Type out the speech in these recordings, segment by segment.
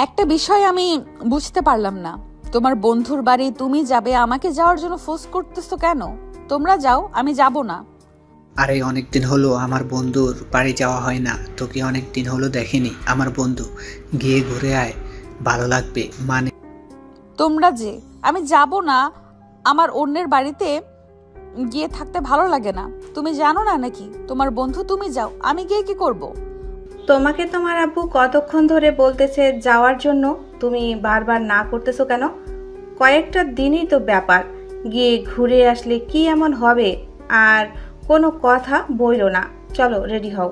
একটা বিষয় আমি বুঝতে পারলাম না, তোমার বন্ধুর বাড়ি তুমি যাবে, আমাকে যাওয়ার জন্য ফোর্স করতেছো কেন? তোমরা যাও, আমি যাব না। আরে অনেকদিন হলো আমার বন্ধুর বাড়ি যাওয়া হয় না, তোকে অনেকদিন হলো দেখিনি। আমার বন্ধু, গিয়ে ঘুরে আয়, ভালো লাগবে। মানে তোমরা যে, আমি যাব না। আমার অন্যের বাড়িতে গিয়ে থাকতে ভালো লাগে না। তুমি জানো না নাকি? তোমার বন্ধু, তুমি যাও, আমি গিয়ে কি করব? তোমাকে তোমার আব্বু কতক্ষণ ধরে বলতেছে যাওয়ার জন্য, তুমি বারবার না করতেছো কেন? কয়েকটা দিনই তো ব্যাপার, গিয়ে ঘুরে আসলে কি এমন হবে? আর কোনো কথা বইলো না, চলো রেডি হও।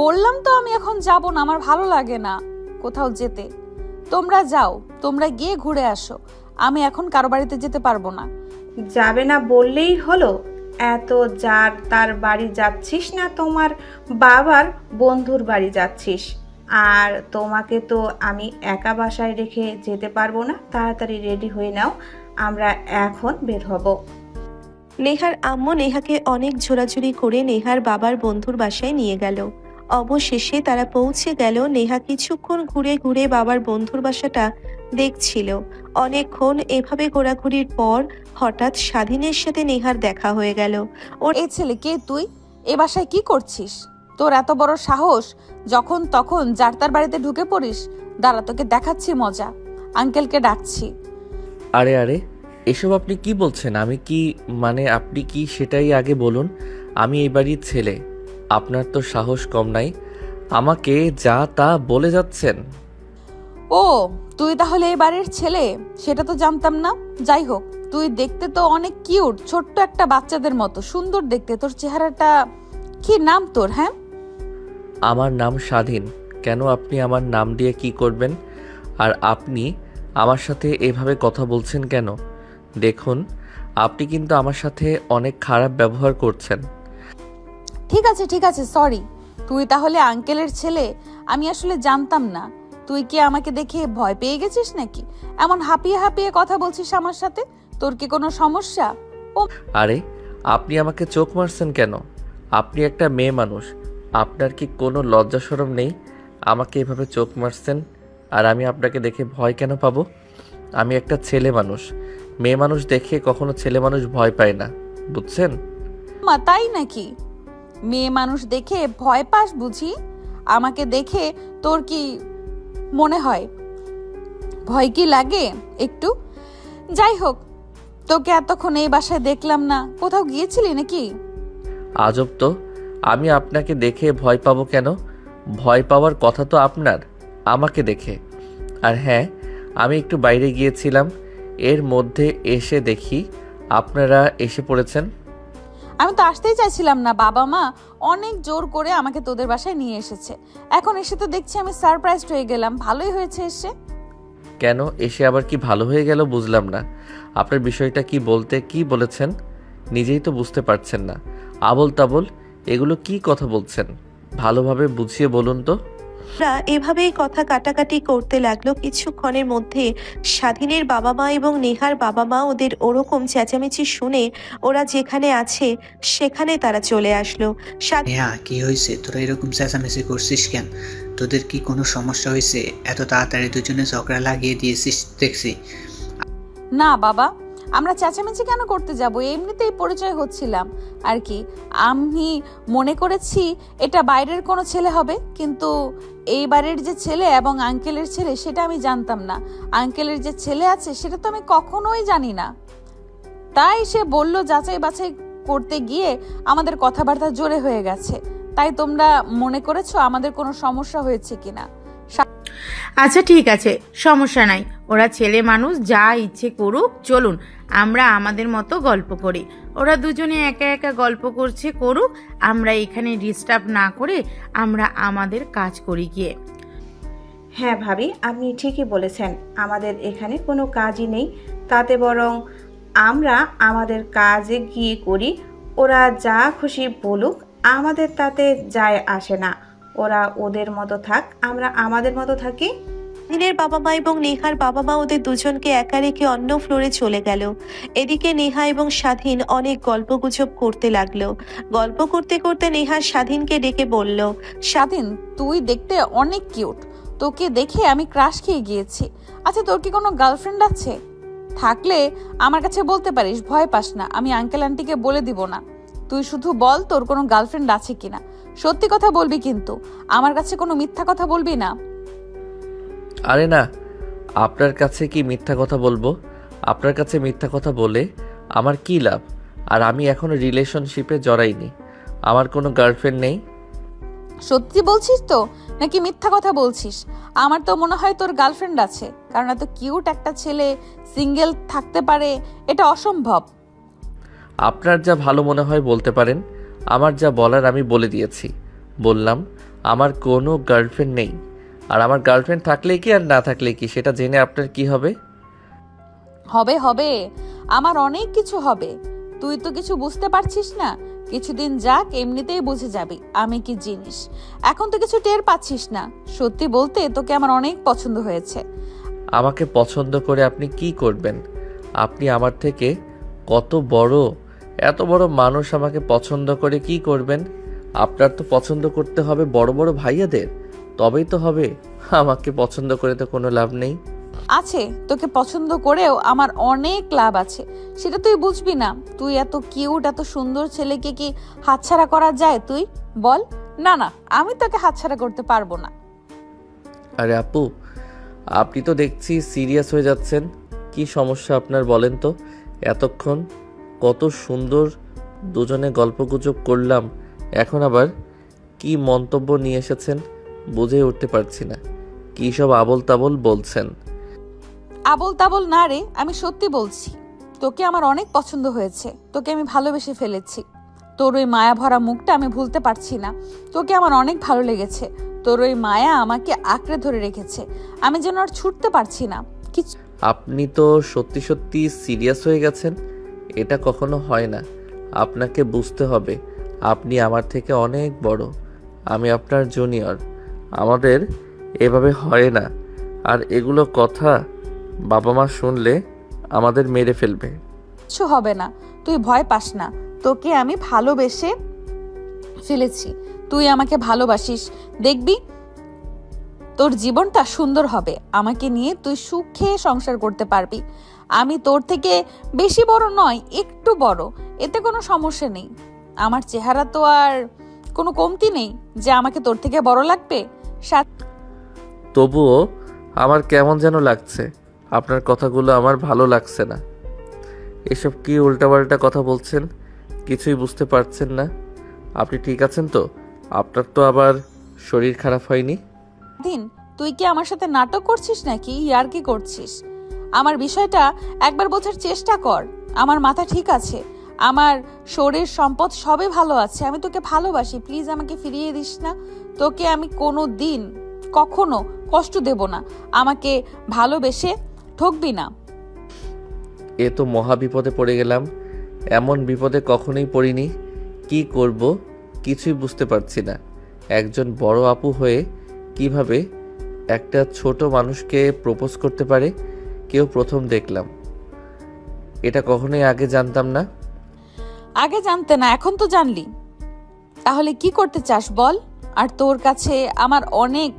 বললাম তো আমি এখন যাব না, আমার ভালো লাগে না কোথাও যেতে। তোমরা যাও, তোমরা গিয়ে ঘুরে আসো, আমি এখন কারো বাড়িতে যেতে পারবো না। যাবে না বললেই হলো? এত যার তার বাড়ি যাচ্ছিস না তোমার বাবার বন্ধুর বাড়ি যাচ্ছিস? আর তোমাকে তো আমি একা বাসায় রেখে যেতে পারবো না, তাড়াতাড়ি রেডি হয়ে নাও, আমরা এখন বের হব। নেহার আম্মু নেহাকে অনেক ঝোরাঝুরি করে নেহার বাবার বন্ধুর বাসায় নিয়ে গেল। অবশেষে তারা পৌঁছে গেল। নেহা কিছুক্ষণ ঘুরে ঘুরে বাবার বন্ধুর বাসাটা দেখছিল। অনেকক্ষণ এভাবে ঘোরাঘুরির পর হঠাৎ স্বাধীনের সাথে নেহার দেখা হয়ে গেল। এই ছেলে কে তুই? এ বাসায় কি করছিস? তোর এত বড় সাহস, যখন তখন যার তার বাড়িতে ঢুকে পড়িস? দাঁড়া, তোকে দেখাচ্ছি মজা। আঙ্কেলকে ডাকছি। আরে আরে, এসব আপনি কি বলছেন? আমি কি মানে আপনি কি সেটাই আগে বলুন। আমি এই বাড়ির ছেলে, আপনার তো সাহস কম নাই, আমাকে যা তা বলে যাচ্ছেন। ও, তুই তাহলে এই বাড়ির ছেলে? সেটা তো জানতাম না। যাই হোক, তুই দেখতে তো অনেক কিউট, ছোট্ট একটা বাচ্চাদের মতো সুন্দর দেখতে। তোর চেহারাটা কি? নাম তোর? হ্যাঁ, আমার নাম স্বাধীন। কেন, আপনি আমার নাম দিয়ে কি করবেন? আর আপনি আমার সাথে এভাবে কথা বলছেন কেন? দেখুন, আপনি কিন্তু আমার সাথে অনেক খারাপ ব্যবহার করছেন। ঠিক আছে ঠিক আছে, সরি। তুই তাহলে আঙ্কেলের ছেলে? আমি আসলে জানতাম না। তুই কি আমাকে দেখে ভয় পেয়ে গেছিস নাকি? এমন হাঁপিয়ে হাঁপিয়ে কথা বলছিস আমার সাথে। তোর কি কোনো সমস্যা? ও, আরে, আপনি আমাকে চোখ মারছেন কেন? আপনি একটা মেয়ে মানুষ, আপনার কি কোনো লজ্জা শরম নেই? আমাকে এভাবে চোখ মারছেন, আর আমি আপনাকে দেখে ভয় কেন পাবো? আমি একটা ছেলে মানুষ, মেয়ে মানুষ দেখে কখনো ছেলে মানুষ ভয় পায় না, বুঝছেন? মা, তাই নাকি? মেয়ে মানুষ দেখে ভয় পাস বুঝি? আমাকে দেখে তোর কি মনে হয়? ভয় কি লাগে একটু? যাই হোক, তোকে এতক্ষণ এই বাসায় দেখলাম না, কোথাও গিয়েছিলি নাকি? আজব তো, আমি আপনাকে দেখে ভয় পাবো কেন? ভয় পাওয়ার কথা তো আপনার আমাকে দেখে। আর হ্যাঁ, আমি একটু বাইরে গিয়েছিলাম, এর মধ্যে এসে দেখি আপনারা এসে পড়েছেন। আমি তো আসতেই চাইছিলাম না, বাবা মা অনেক জোর করে আমাকে তোদের বাসায় নিয়ে এসেছে। এখন এসে তো দেখছি আমি সারপ্রাইজড হয়ে গেলাম। ভালোই হয়েছে এসে। কেন, এসে আবার কি ভালো হয়ে গেল বুঝলাম না। আপনার বিষয়টা কি বলতে কি বলেছেন নিজেই তো বুঝতে পারছেন না। আবোল তাবোল এগুলো কি কথা বলছেন? ভালোভাবে বুঝিয়ে বলুন তো। ওরা এভাবেই কথা কাটাকাটি করতে লাগলো। কিছুক্ষণের মধ্যে স্বাধীনের বাবা মা এবং নেহার বাবা মা ওদের ওরকম চেঁচামেচি শুনে ওরা যেখানে আছে সেখানে তারা চলে আসলো। নেহা, কি হয়েছে? তোরা এরকম চেঁচামেচি করছিস কেন? তোদের কি কোনো সমস্যা হয়েছে? এত তাড়াতাড়ি দুজনে ঝগড়া লাগিয়ে দিয়েছিস দেখছি। না বাবা, আমরা চেঁচামেচি কেন করতে যাব? এমনিতেই পরিচয় হচ্ছিলাম আর কি। আমি মনে করেছি এটা বাইরের কোনো ছেলে হবে, কিন্তু এই বাড়ির যে ছেলে এবং আঙ্কেলের ছেলে সেটা আমি জানতাম না। আঙ্কেলের যে ছেলে আছে সেটা তো আমি কখনোই জানি না। তাই সে বলল, যাচাই বাছাই করতে গিয়ে আমাদের কথাবার্তা জোরে হয়ে গেছে। তাই তোমরা মনে করেছো আমাদের কোনো সমস্যা হয়েছে কিনা। আচ্ছা ঠিক আছে, সমস্যা নাই। ওরা ছেলে মানুষ, যা ইচ্ছে করুক। চলুন আমরা আমাদের মতো গল্প করি। ওরা দুজনে একা একা গল্প করছে, করুক। আমরা এখানে ডিস্টার্ব না করে আমরা আমাদের কাজ করি গিয়ে। হ্যাঁ ভাবি, আপনি ঠিকই বলেছেন, আমাদের এখানে কোনো কাজই নেই, তাতে বরং আমরা আমাদের কাজে গিয়ে করি। ওরা যা খুশি বলুক, আমাদের তাতে যায় আসে না। ওরা ওদের মতো থাক, আমরা আমাদের মতো থাকি। স্বাধীনের বাবা মা এবং নেহার বাবা মা ওদের দুজনকে একা রেখে অন্য ফ্লোরে চলে গেল। এদিকে নেহা এবং স্বাধীন অনেক গল্পগুজব করতে লাগলো। গল্প করতে করতে নেহা স্বাধীনকে ডেকে বলল, স্বাধীন, তুই দেখতে অনেক কিউট। তোকে দেখে আমি ক্রাশ খেয়ে গিয়েছি। আচ্ছা, তোর কি কোনো গার্লফ্রেন্ড আছে? থাকলে আমার কাছে বলতে পারিস, ভয় পাস না, আমি আঙ্কেল আন্টিকে বলে দিব না। তুই শুধু বল তোর কোনো গার্লফ্রেন্ড আছে কিনা। সত্যি কথা বলবি কিন্তু, আমার কাছে কোনো মিথ্যা কথা বলবি না। আরে না, আপনার কাছে কি মিথ্যা কথা বলবো? আপনার কাছে মিথ্যা কথা বলে আমার কি লাভ? আর আমি এখনো রিলেশনশিপে জড়াইনি, আমার কোনো গার্লফ্রেন্ড নেই। সত্যি বলছিস তো নাকি মিথ্যা কথা বলছিস? আমার তো মনে হয় তোর গার্লফ্রেন্ড আছে, কারণ এত কিউট একটা ছেলে সিঙ্গেল থাকতে পারে এটা অসম্ভব। আপনার যা ভালো মনে হয় বলতে পারেন, আমার যা বলার আমি বলে দিয়েছি। বললাম আমার কোনো গার্লফ্রেন্ড নেই। আর আমার গার্লফ্রেন্ড থাকলে কি আর না থাকলে কি, সেটা জেনে আপনার কি হবে? হবে হবে, আমার অনেক কিছু হবে। তুই তো কিছু বুঝতে পারছিস না। কিছুদিন যাক, এমনিতেই বুঝে যাবি আমি কি জিনিস। এখন তো কিছু টের পাচ্ছিস না। সত্যি বলতে তোকে আমার অনেক পছন্দ হয়েছে। আমাকে পছন্দ করে আপনি কি করবেন? আপনি আমার থেকে কত বড়, এত বড় মানুষ আমাকে পছন্দ করে কি করবেন? আপনার তো পছন্দ করতে হবে বড় বড় ভাইয়াদের, তবেই তো হবে। আমাকে পছন্দ করে তো কোনো লাভ নেই। আছে, তোকে পছন্দ করেও আমার অনেক লাভ আছে, সেটা তুই বুঝবি না। তুই এত কিউট, এত সুন্দর ছেলেকে কি হাতছাড়া করা যায়? তুই বল। না না, আমি তোকে হাতছাড়া করতে পারবো না। আরে আপু, আপনি তো দেখছি সিরিয়াস হয়ে যাচ্ছেন। কি সমস্যা আপনার বলেন তো? এতক্ষণ কত সুন্দর দুজনে গল্পগুজব করলাম, এখন আবার কি মন্তব্য নিয়ে এসেছেন বুঝে উঠতে পারছি না। কি সব আবোল তাবোল বলছেন? আবোল তাবোল না রে, আমি সত্যি বলছি। তোকে আমার অনেক পছন্দ হয়েছে, তোকে আমি ভালোবেসে ফেলেছি। তোর ওই মায়া ভরা মুখটা আমি ভুলতে পারছি না। তোকে আমার অনেক ভালো লেগেছে। তোর ওই মায়া আমাকে আঁকড়ে ধরে রেখেছে, আমি যেন আর ছুটতে পারছি না। কিছু আপনি তো সত্যি সত্যি সিরিয়াস হয়ে গেছেন। এটা কখনো হয় না। আপনাকে বুঝতে হবে আপনি আমার থেকে অনেক বড়, আমি আপনার জুনিয়র। আমাদের এভাবে হয় না। আর এগুলো কথা বাবা মা শুনলে আমাদের মেরে ফেলবে। কিছু হবে না, তুই ভয় পাস না। তোকে আমি ভালোবেসে ফেলেছি, তুই আমাকে ভালোবাসিস। দেখবি তোর জীবনটা সুন্দর হবে। আমাকে নিয়ে তুই সুখে সংসার করতে পারবি। আমি তোর থেকে বেশি বড় নয়, একটু বড়, এতে কোনো সমস্যা নেই। আমার চেহারা তো আর কোনো কমতি নেই যে আমাকে তোর থেকে বড় লাগবে। তবুও আমার কেমন যেন লাগছে। আপনার কথাগুলো আমার ভালো লাগছে না। এসব কি উল্টাপাল্টা কথা বলছেন? কিছুই বুঝতে পারছেন না। আপনি ঠিক আছেন তো? আপনার তো আবার শরীর খারাপ হয়নি? দিন, তুই কি আমার সাথে নাটক করছিস নাকি ইয়ার কি করছিস? আমার বিষয়টা একবার বোঝার চেষ্টা কর। আমার মাথা ঠিক আছে, আমার শরীর সম্পদ সবই ভালো আছে। আমি তোকে ভালোবাসি, প্লিজ আমাকে ফিরিয়ে দিস না। তোকে আমি কোনো দিন কখনো কষ্ট দেব না। আমাকে ভালোবেসে ঠকবি না। এ তো মহা বিপদে পড়ে গেলাম। এমন বিপদে কখনোই পড়িনি। কি করব কিছুই বুঝতে পারছি না। একজন বড় আপু হয়ে কিভাবে একটা ছোট মানুষকে প্রপোজ করতে পারে কেউ প্রথম দেখলাম। এটা কখনোই আগে জানতাম না। আগে জানতে না, এখন তো জানলি। তাহলে কি করতে চাস বল? আর তোর কাছে আমার অনেক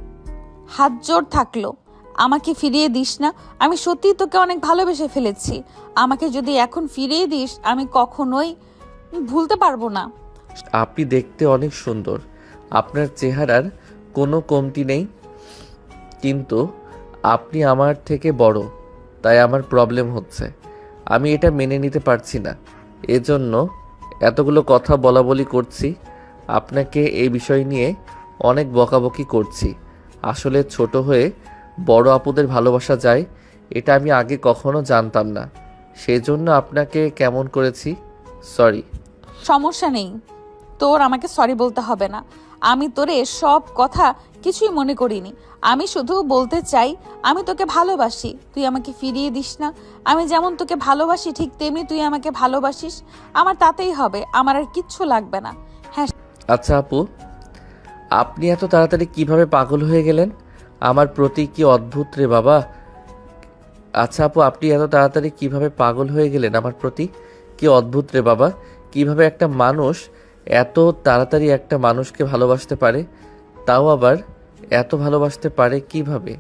হাত জোর থাকলো, আমাকে ফিরিয়ে দিস না। আমি সত্যিই তোকে অনেক ভালোবেসে ফেলেছি। আমাকে যদি এখন ফিরিয়ে দিস, আমি কখনোই ভুলতে পারবো না। আপনি দেখতে অনেক সুন্দর, আপনার চেহারার কোনো কমতি নেই, কিন্তু আপনি আমার থেকে বড়, তাই আমার প্রবলেম হচ্ছে। আমি এটা মেনে নিতে পারছি না, এজন্য এতগুলো কথা বলা বলি করছি। আপনাকে এই বিষয় নিয়ে অনেক বকাবকি করছি। আসলে ছোট হয়ে বড় আপুদের ভালোবাসা যায়, এটা আমি আগে কখনো জানতাম না। সেজন্য আপনাকে কেমন করেছি, সরি। সমস্যা নেই, তোর আমাকে সরি বলতে হবে না। আমি তোরে সব কথা কিছুই মনে করিনি। আমি শুধু বলতে চাই আমি তোকে ভালোবাসি, তুই আমাকে ফিরিয়ে দিস না। আমি যেমন তোকে ভালোবাসি ঠিক তেমনি তুই আমাকে ভালোবাসিস। আমার তাতেই হবে, আমার আর কিচ্ছু লাগবে না। হ্যাঁ। আচ্ছা আপু, আপনি এত তাড়াতাড়ি কিভাবে পাগল হয়ে গেলেন আমার প্রতি? কি অদ্ভুত রে বাবা। আচ্ছা আপু, আপনি এত তাড়াতাড়ি কিভাবে পাগল হয়ে গেলেন আমার প্রতি? কি অদ্ভুত রে বাবা। কিভাবে একটা মানুষ এত তাড়াতাড়ি একটা মানুষকে ভালোবাসতে পারে, তাও আবার এত ভালোবাসতে পারে কিভাবে?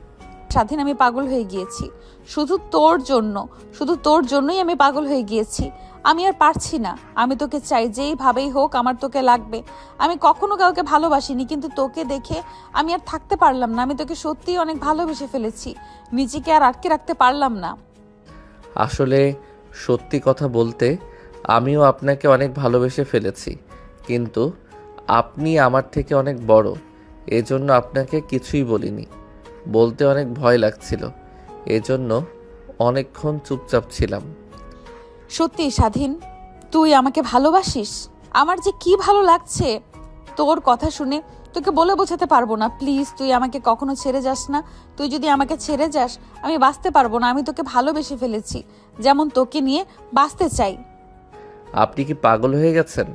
স্বাধীন, আমি পাগল হয়ে গিয়েছি শুধু তোর জন্যই আমি পাগল হয়ে গিয়েছি। আমি আর পারছি না। আমি তোকে চাই, যেইভাবেই হোক আমার তোকে লাগবে। আমি কখনো কাউকে ভালোবাসিনি, কিন্তু তোকে দেখে আমি আর থাকতে পারলাম না। আমি তোকে সত্যিই অনেক ভালোবেসে ফেলেছি, নিজেকে আর আটকে রাখতে পারলাম না। আসলে সত্যি কথা বলতে আমিও আপনাকে অনেক ভালোবেসে ফেলেছি, কিন্তু আপনি আমার থেকে অনেক বড়, এজন্য আপনাকে কিছুই বলিনি। বলতে অনেক ভয় লাগছিল, এজন্য অনেকক্ষণ চুপচাপ ছিলাম। সত্যি স্বাধীন, তুই আমাকে ভালোবাসিস? আমার যে কি ভালো লাগছে তোর কথা শুনে, তোকে বলে বোঝাতে পারবো না। প্লিজ, তুই আমাকে কখনো ছেড়ে যাস না। তুই যদি আমাকে ছেড়ে যাস আমি বাঁচতে পারবো না। আমি তোকে ভালোবেসে ফেলেছি, যেমন তোকে নিয়ে বাঁচতে চাই। আপনি কি পাগল হয়ে গেছেন?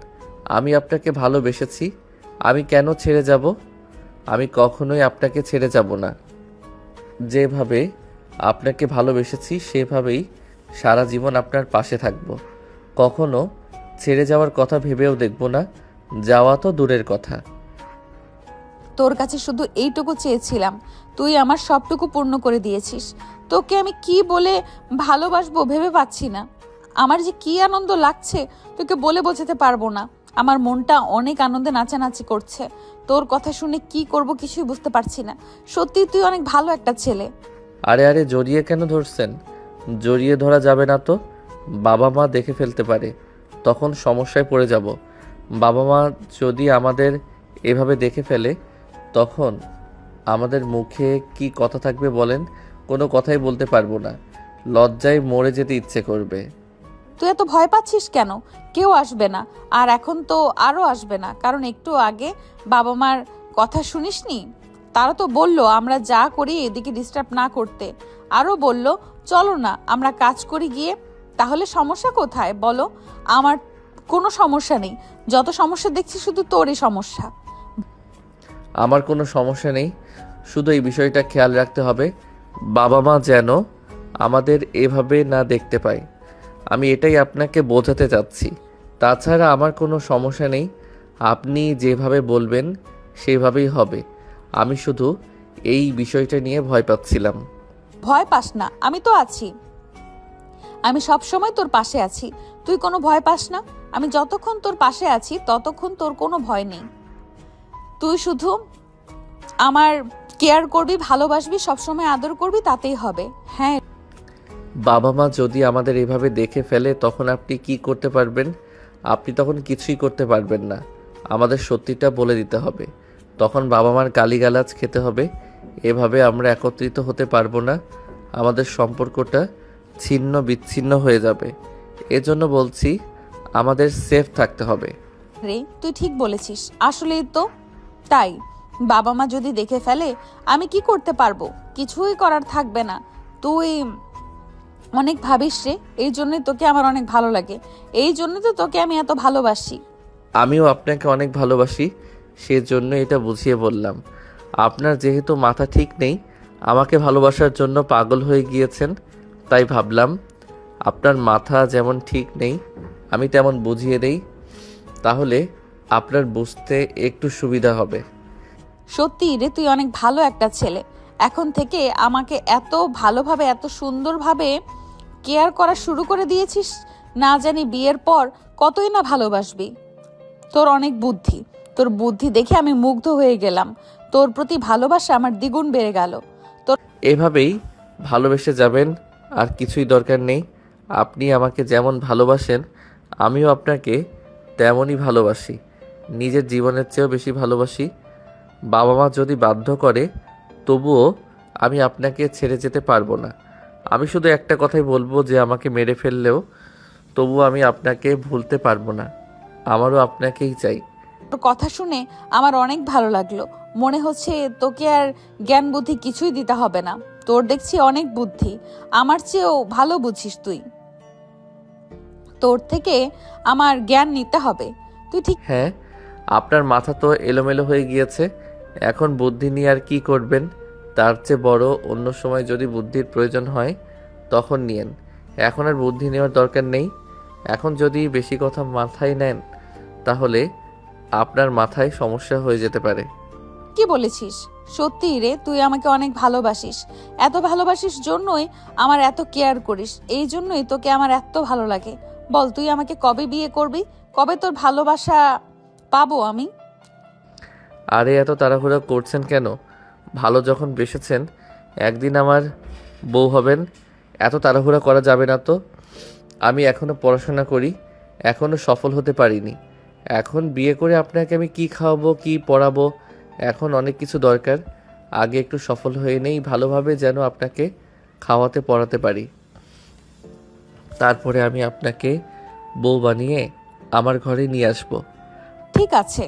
আমি আপনাকে ভালোবেসেছি, আমি কেন ছেড়ে যাব? আমি কখনোই আপনাকে ছেড়ে যাব না। যেভাবে আপনাকে ভালোবেসেছি সেভাবেই সারা জীবন আপনার পাশে থাকব। কখনো ছেড়ে যাওয়ার কথা ভেবেও দেখব না, যাওয়া তো দূরের কথা। তোর কাছে শুধু এইটুকু চেয়েছিলাম, তুই আমার সবটুকু পূর্ণ করে দিয়েছিস। তোকে আমি কি বলে ভালোবাসবো ভেবে পাচ্ছি না। আমার যে কি আনন্দ লাগছে তোকে বলে বোঝাতে পারবো না। আমার মনটা অনেক আনন্দে নাচানাচি করছে। তোর কথা শুনে কি করব কিছুই বুঝতে পারছি না। সত্যি তুই অনেক ভালো একটা ছেলে। আরে আরে, জড়িয়ে কেন ধরছেন? জড়িয়ে ধরা যাবে না তো, বাবা মা দেখে ফেলতে পারে, তখন সমস্যায় পড়ে যাব। বাবা মা যদি আমাদের এভাবে দেখে ফেলে তখন আমাদের মুখে কি কথা থাকবে বলেন? কোনো কথাই বলতে পারবো না, লজ্জায় মরে যেতে ইচ্ছে করবে। তুই এত ভয় পাচ্ছিস কেন? কেউ আসবে না, আর এখন তো আরো আসবে না। কারণ একটু আগে বাবা মার কথা শুনিসনি? তারা তো বলল আমরা যা করি এদিকে ডিস্টার্ব না করতে। আরো বলল চলো না আমরা কাজ করি গিয়ে। তাহলে সমস্যা কোথায় বলো? আমার কোনো সমস্যা নেই। যত সমস্যা দেখছি শুধু তোরই সমস্যা। আমার কোনো সমস্যা নেই, শুধু এই বিষয়টা খেয়াল রাখতে হবে বাবা মা যেন আমাদের এভাবে না দেখতে পায়। আমি এটাই আপনাকে বোঝাতে চাচ্ছি। তাছাড়া আমার কোনো সমস্যা নেই, আপনি যেভাবে বলবেন সেভাবেই হবে। আমি শুধু এই বিষয়টা নিয়ে ভয় পাচ্ছিলাম। ভয় পাস না, আমি তো আছি। আমি সব সময় তোর পাশে আছি, তুই কোনো ভয় পাস না। আমি যতক্ষণ তোর পাশে আছি ততক্ষণ তোর কোনো ভয় নেই। তুই শুধু আমার কেয়ার করবি, ভালোবাসবি, সবসময় আদর করবি, তাতেই হবে। হ্যাঁ, বাবা মা যদি আমাদের এভাবে দেখে ফেলে তখন আপনি কি করতে পারবেন? আপনি তখন কিছুই করতে পারবেন না। আমাদের সত্যিটা বলে দিতে হবে, তখন বাবা মার গালিগালাজ খেতে হবে। এভাবে আমরা একত্রিত হতে পারবো না, আমাদের সম্পর্কটা ছিন্ন বিচ্ছিন্ন হয়ে যাবে। এজন্য বলছি আমাদের সেফ থাকতে হবে। রে তুই ঠিক বলেছিস। আসলেই তো তাই। বাবা মা যদি দেখে ফেলে আমি কি করতে পারবো? কিছুই করার থাকবে না। তুই অনেক ভাবিস রে, এই জন্যই তোকে আমার অনেক ভালো লাগে। এই জন্য তো তোকে আমি এত ভালোবাসি। আমিও আপনাকে অনেক ভালোবাসি, সেজন্য এটা বুঝিয়ে বললাম। আপনার যেহেতু মাথা ঠিক নেই, আমাকে ভালোবাসার জন্য পাগল হয়ে গিয়েছেন, তাই ভাবলাম আপনার মাথা যেমন ঠিক নেই আমি তেমন বুঝিয়ে দেই, তাহলে আপনার বুঝতে একটু সুবিধা হবে। সত্যি রে, তুই অনেক ভালো একটা ছেলে। এখন থেকে আমাকে এত ভালোভাবে, এত সুন্দরভাবে কেয়ার করা শুরু করে দিয়েছিস। না জানি বিয়ের পর কতই না ভালোবাসবি। তোর অনেক বুদ্ধি, তোর বুদ্ধি দেখে আমি মুগ্ধ হয়ে গেলাম। তোর প্রতি ভালোবাসা আমার দ্বিগুণ বেড়ে গেল। তোর এভাবেই ভালোবেসে যাবেন, আর কিছুই দরকার নেই। আপনি আমাকে যেমন ভালোবাসেন আমিও আপনাকে তেমনই ভালোবাসি, নিজের জীবনের চেয়েও বেশি ভালোবাসি। বাবা মা যদি বাধ্য করে তবুও আমি আপনাকে ছেড়ে যেতে পারবো না। আমি শুধু একটা কথাই বলবো যে আমাকে মেরে ফেললেও তবুও আমি আপনাকে ভুলতে পারবো না। আমারও আপনাকেই চাই। তোর কথা শুনে আমার অনেক ভালো লাগলো। মনে হচ্ছে তোকে আর জ্ঞান বুদ্ধি কিছুই দিতে হবে না। তোর দেখছি অনেক বুদ্ধি, আমার চেয়েও ভালো বুঝিস তুই। তোর থেকে আমার জ্ঞান নিতে হবে। তুই ঠিক হ্যাঁ, আপনার মাথা তো এলোমেলো হয়ে গিয়েছে, এখন বুদ্ধি নিয়ে আর কি করবেন? তার চেয়ে বড় অন্য সময় যদি বুদ্ধির প্রয়োজন হয় তখন নিয়েন, এখন আর বুদ্ধি নেওয়ার দরকার নেই। এখন যদি বেশি কথা মাথায় নেন তাহলে আপনার মাথায় সমস্যা হয়ে যেতে পারে। কি বলেছিস? সত্যি রে, তুই আমাকে অনেক ভালোবাসিস। এত ভালোবাসিস জন্যই আমার এত কেয়ার করিস, এই জন্যই তোকে আমার এত ভালো লাগে। বল, তুই আমাকে কবে বিয়ে করবি? কবে তোর ভালোবাসা পাবো আমি? আরে এত তাড়াহুড়া করছেন কেন? ভালো যখন বেসেছেন, একদিন আমার বউ হবেন। এত তাড়াহুড়া করা যাবে না তো। আমি এখনও পড়াশোনা করি, এখনও সফল হতে পারিনি। এখন বিয়ে করে আপনাকে আমি কি খাওয়াবো, কি পড়াবো, এখন অনেক কিছু দরকার। আগে একটু সফল হয়ে নেই ভালোভাবে, যেন আপনাকে খাওয়াতে পড়াতে পারি। তারপরে আমি আপনাকে বউ বানিয়ে আমার ঘরে নিয়ে আসবো। ঠিক আছে,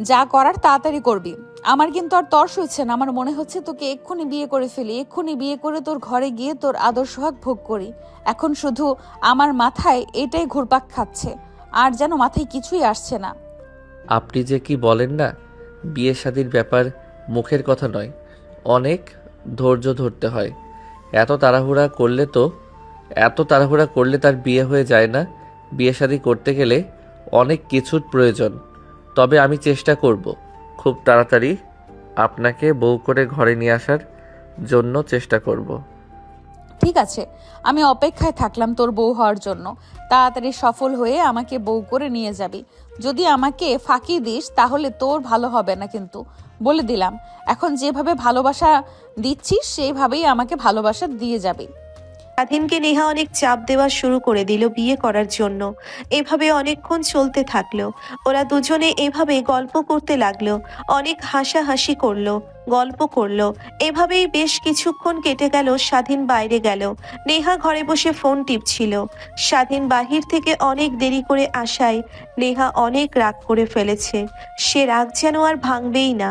যা করার তাড়াতাড়ি করবি। আমার কিন্তু আর তর্স হচ্ছে না। আমার মনে হচ্ছে তোকে এক্ষুনি বিয়ে করে ফেলি, এক্ষুনি বিয়ে করে তোর ঘরে গিয়ে তোর আদর সোহাগ ভোগ করি। এখন শুধু আমার মাথায় এটাই ঘুরপাক খাচ্ছে, আর যেন মাথায় কিছুই আসছে না। আপনি যে কি বলেন না, বিয়ে শাদীর ব্যাপার মুখের কথা নয়, অনেক ধৈর্য ধরতে হয়। এত তাড়াহুড়া করলে তার বিয়ে হয়ে যায় না। বিয়ে শাদী করতে গেলে অনেক কিছুর প্রয়োজন। তবে আমি চেষ্টা করব খুব তাড়াতাড়ি আপনাকে বউ করে ঘরে নিয়ে আসার জন্য চেষ্টা করব। ঠিক আছে, আমি অপেক্ষায় থাকলাম তোর বউ হওয়ার জন্য। তাড়াতাড়ি সফল হয়ে আমাকে বউ করে নিয়ে যাবি। যদি আমাকে ফাঁকি দিস তাহলে তোর ভালো হবে না, কিন্তু বলে দিলাম। এখন যেভাবে ভালোবাসা দিচ্ছিস সেইভাবেই আমাকে ভালোবাসা দিয়ে যাবি। স্বাধীনকে নেহা অনেক চাপ দেওয়া শুরু করে দিল বিয়ে করার জন্য। এভাবে অনেকক্ষণ চলতে থাকলো। ওরা দুজনে এভাবে গল্প করতে লাগলো, অনেক হাসাহাসি করলো, গল্প করলো। এভাবেই বেশ কিছুক্ষণ কেটে গেল। স্বাধীন বাইরে গেল, নেহা ঘরে বসে ফোন টিপছিল। স্বাধীন বাহির থেকে অনেক দেরি করে আসায় নেহা অনেক রাগ করে ফেলেছে। সে রাগ যেন আর ভাঙবেই না,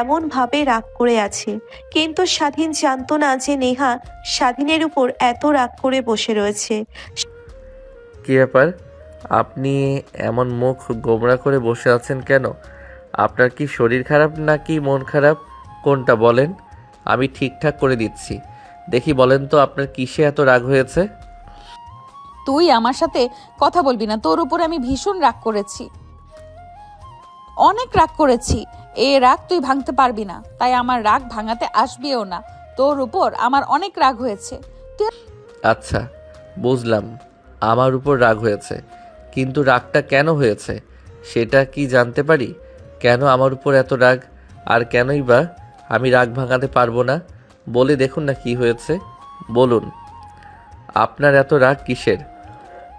এমন ভাবে রাগ করে আছে। কিন্তু স্বাধীন জানতো না যে নেহা স্বাধীনের উপর এত রাগ করে বসে রয়েছে। কী ব্যাপার, আপনি এমন মুখ গোমড়া করে বসে আছেন কেন? আপনার কি শরীর খারাপ নাকি মন খারাপ, কোনটা বলেন? আমি ঠিকঠাক করে দিচ্ছি। দেখি বলেন তো, আপনার কিসে এত রাগ হয়েছে? তুই আমার সাথে কথা বলবি না, তোর উপর আমি ভীষণ রাগ করেছি, অনেক রাগ করেছি। এ রাগ তুই ভাঙতে পারবি না, তাই আমার রাগ ভাঙাতে আসবিও না। তোর উপর আমার অনেক রাগ হয়েছে। আচ্ছা, বুঝলাম আমার উপর রাগ হয়েছে, কিন্তু রাগটা কেন হয়েছে সেটা কি জানতে পারি? কেন আমার উপর এত রাগ, আর কেনই বা আমি রাগ ভাঙাতে পারবো না? বলে দেখুন না কি হয়েছে, বলুন। আপনার এত রাগ কিসের?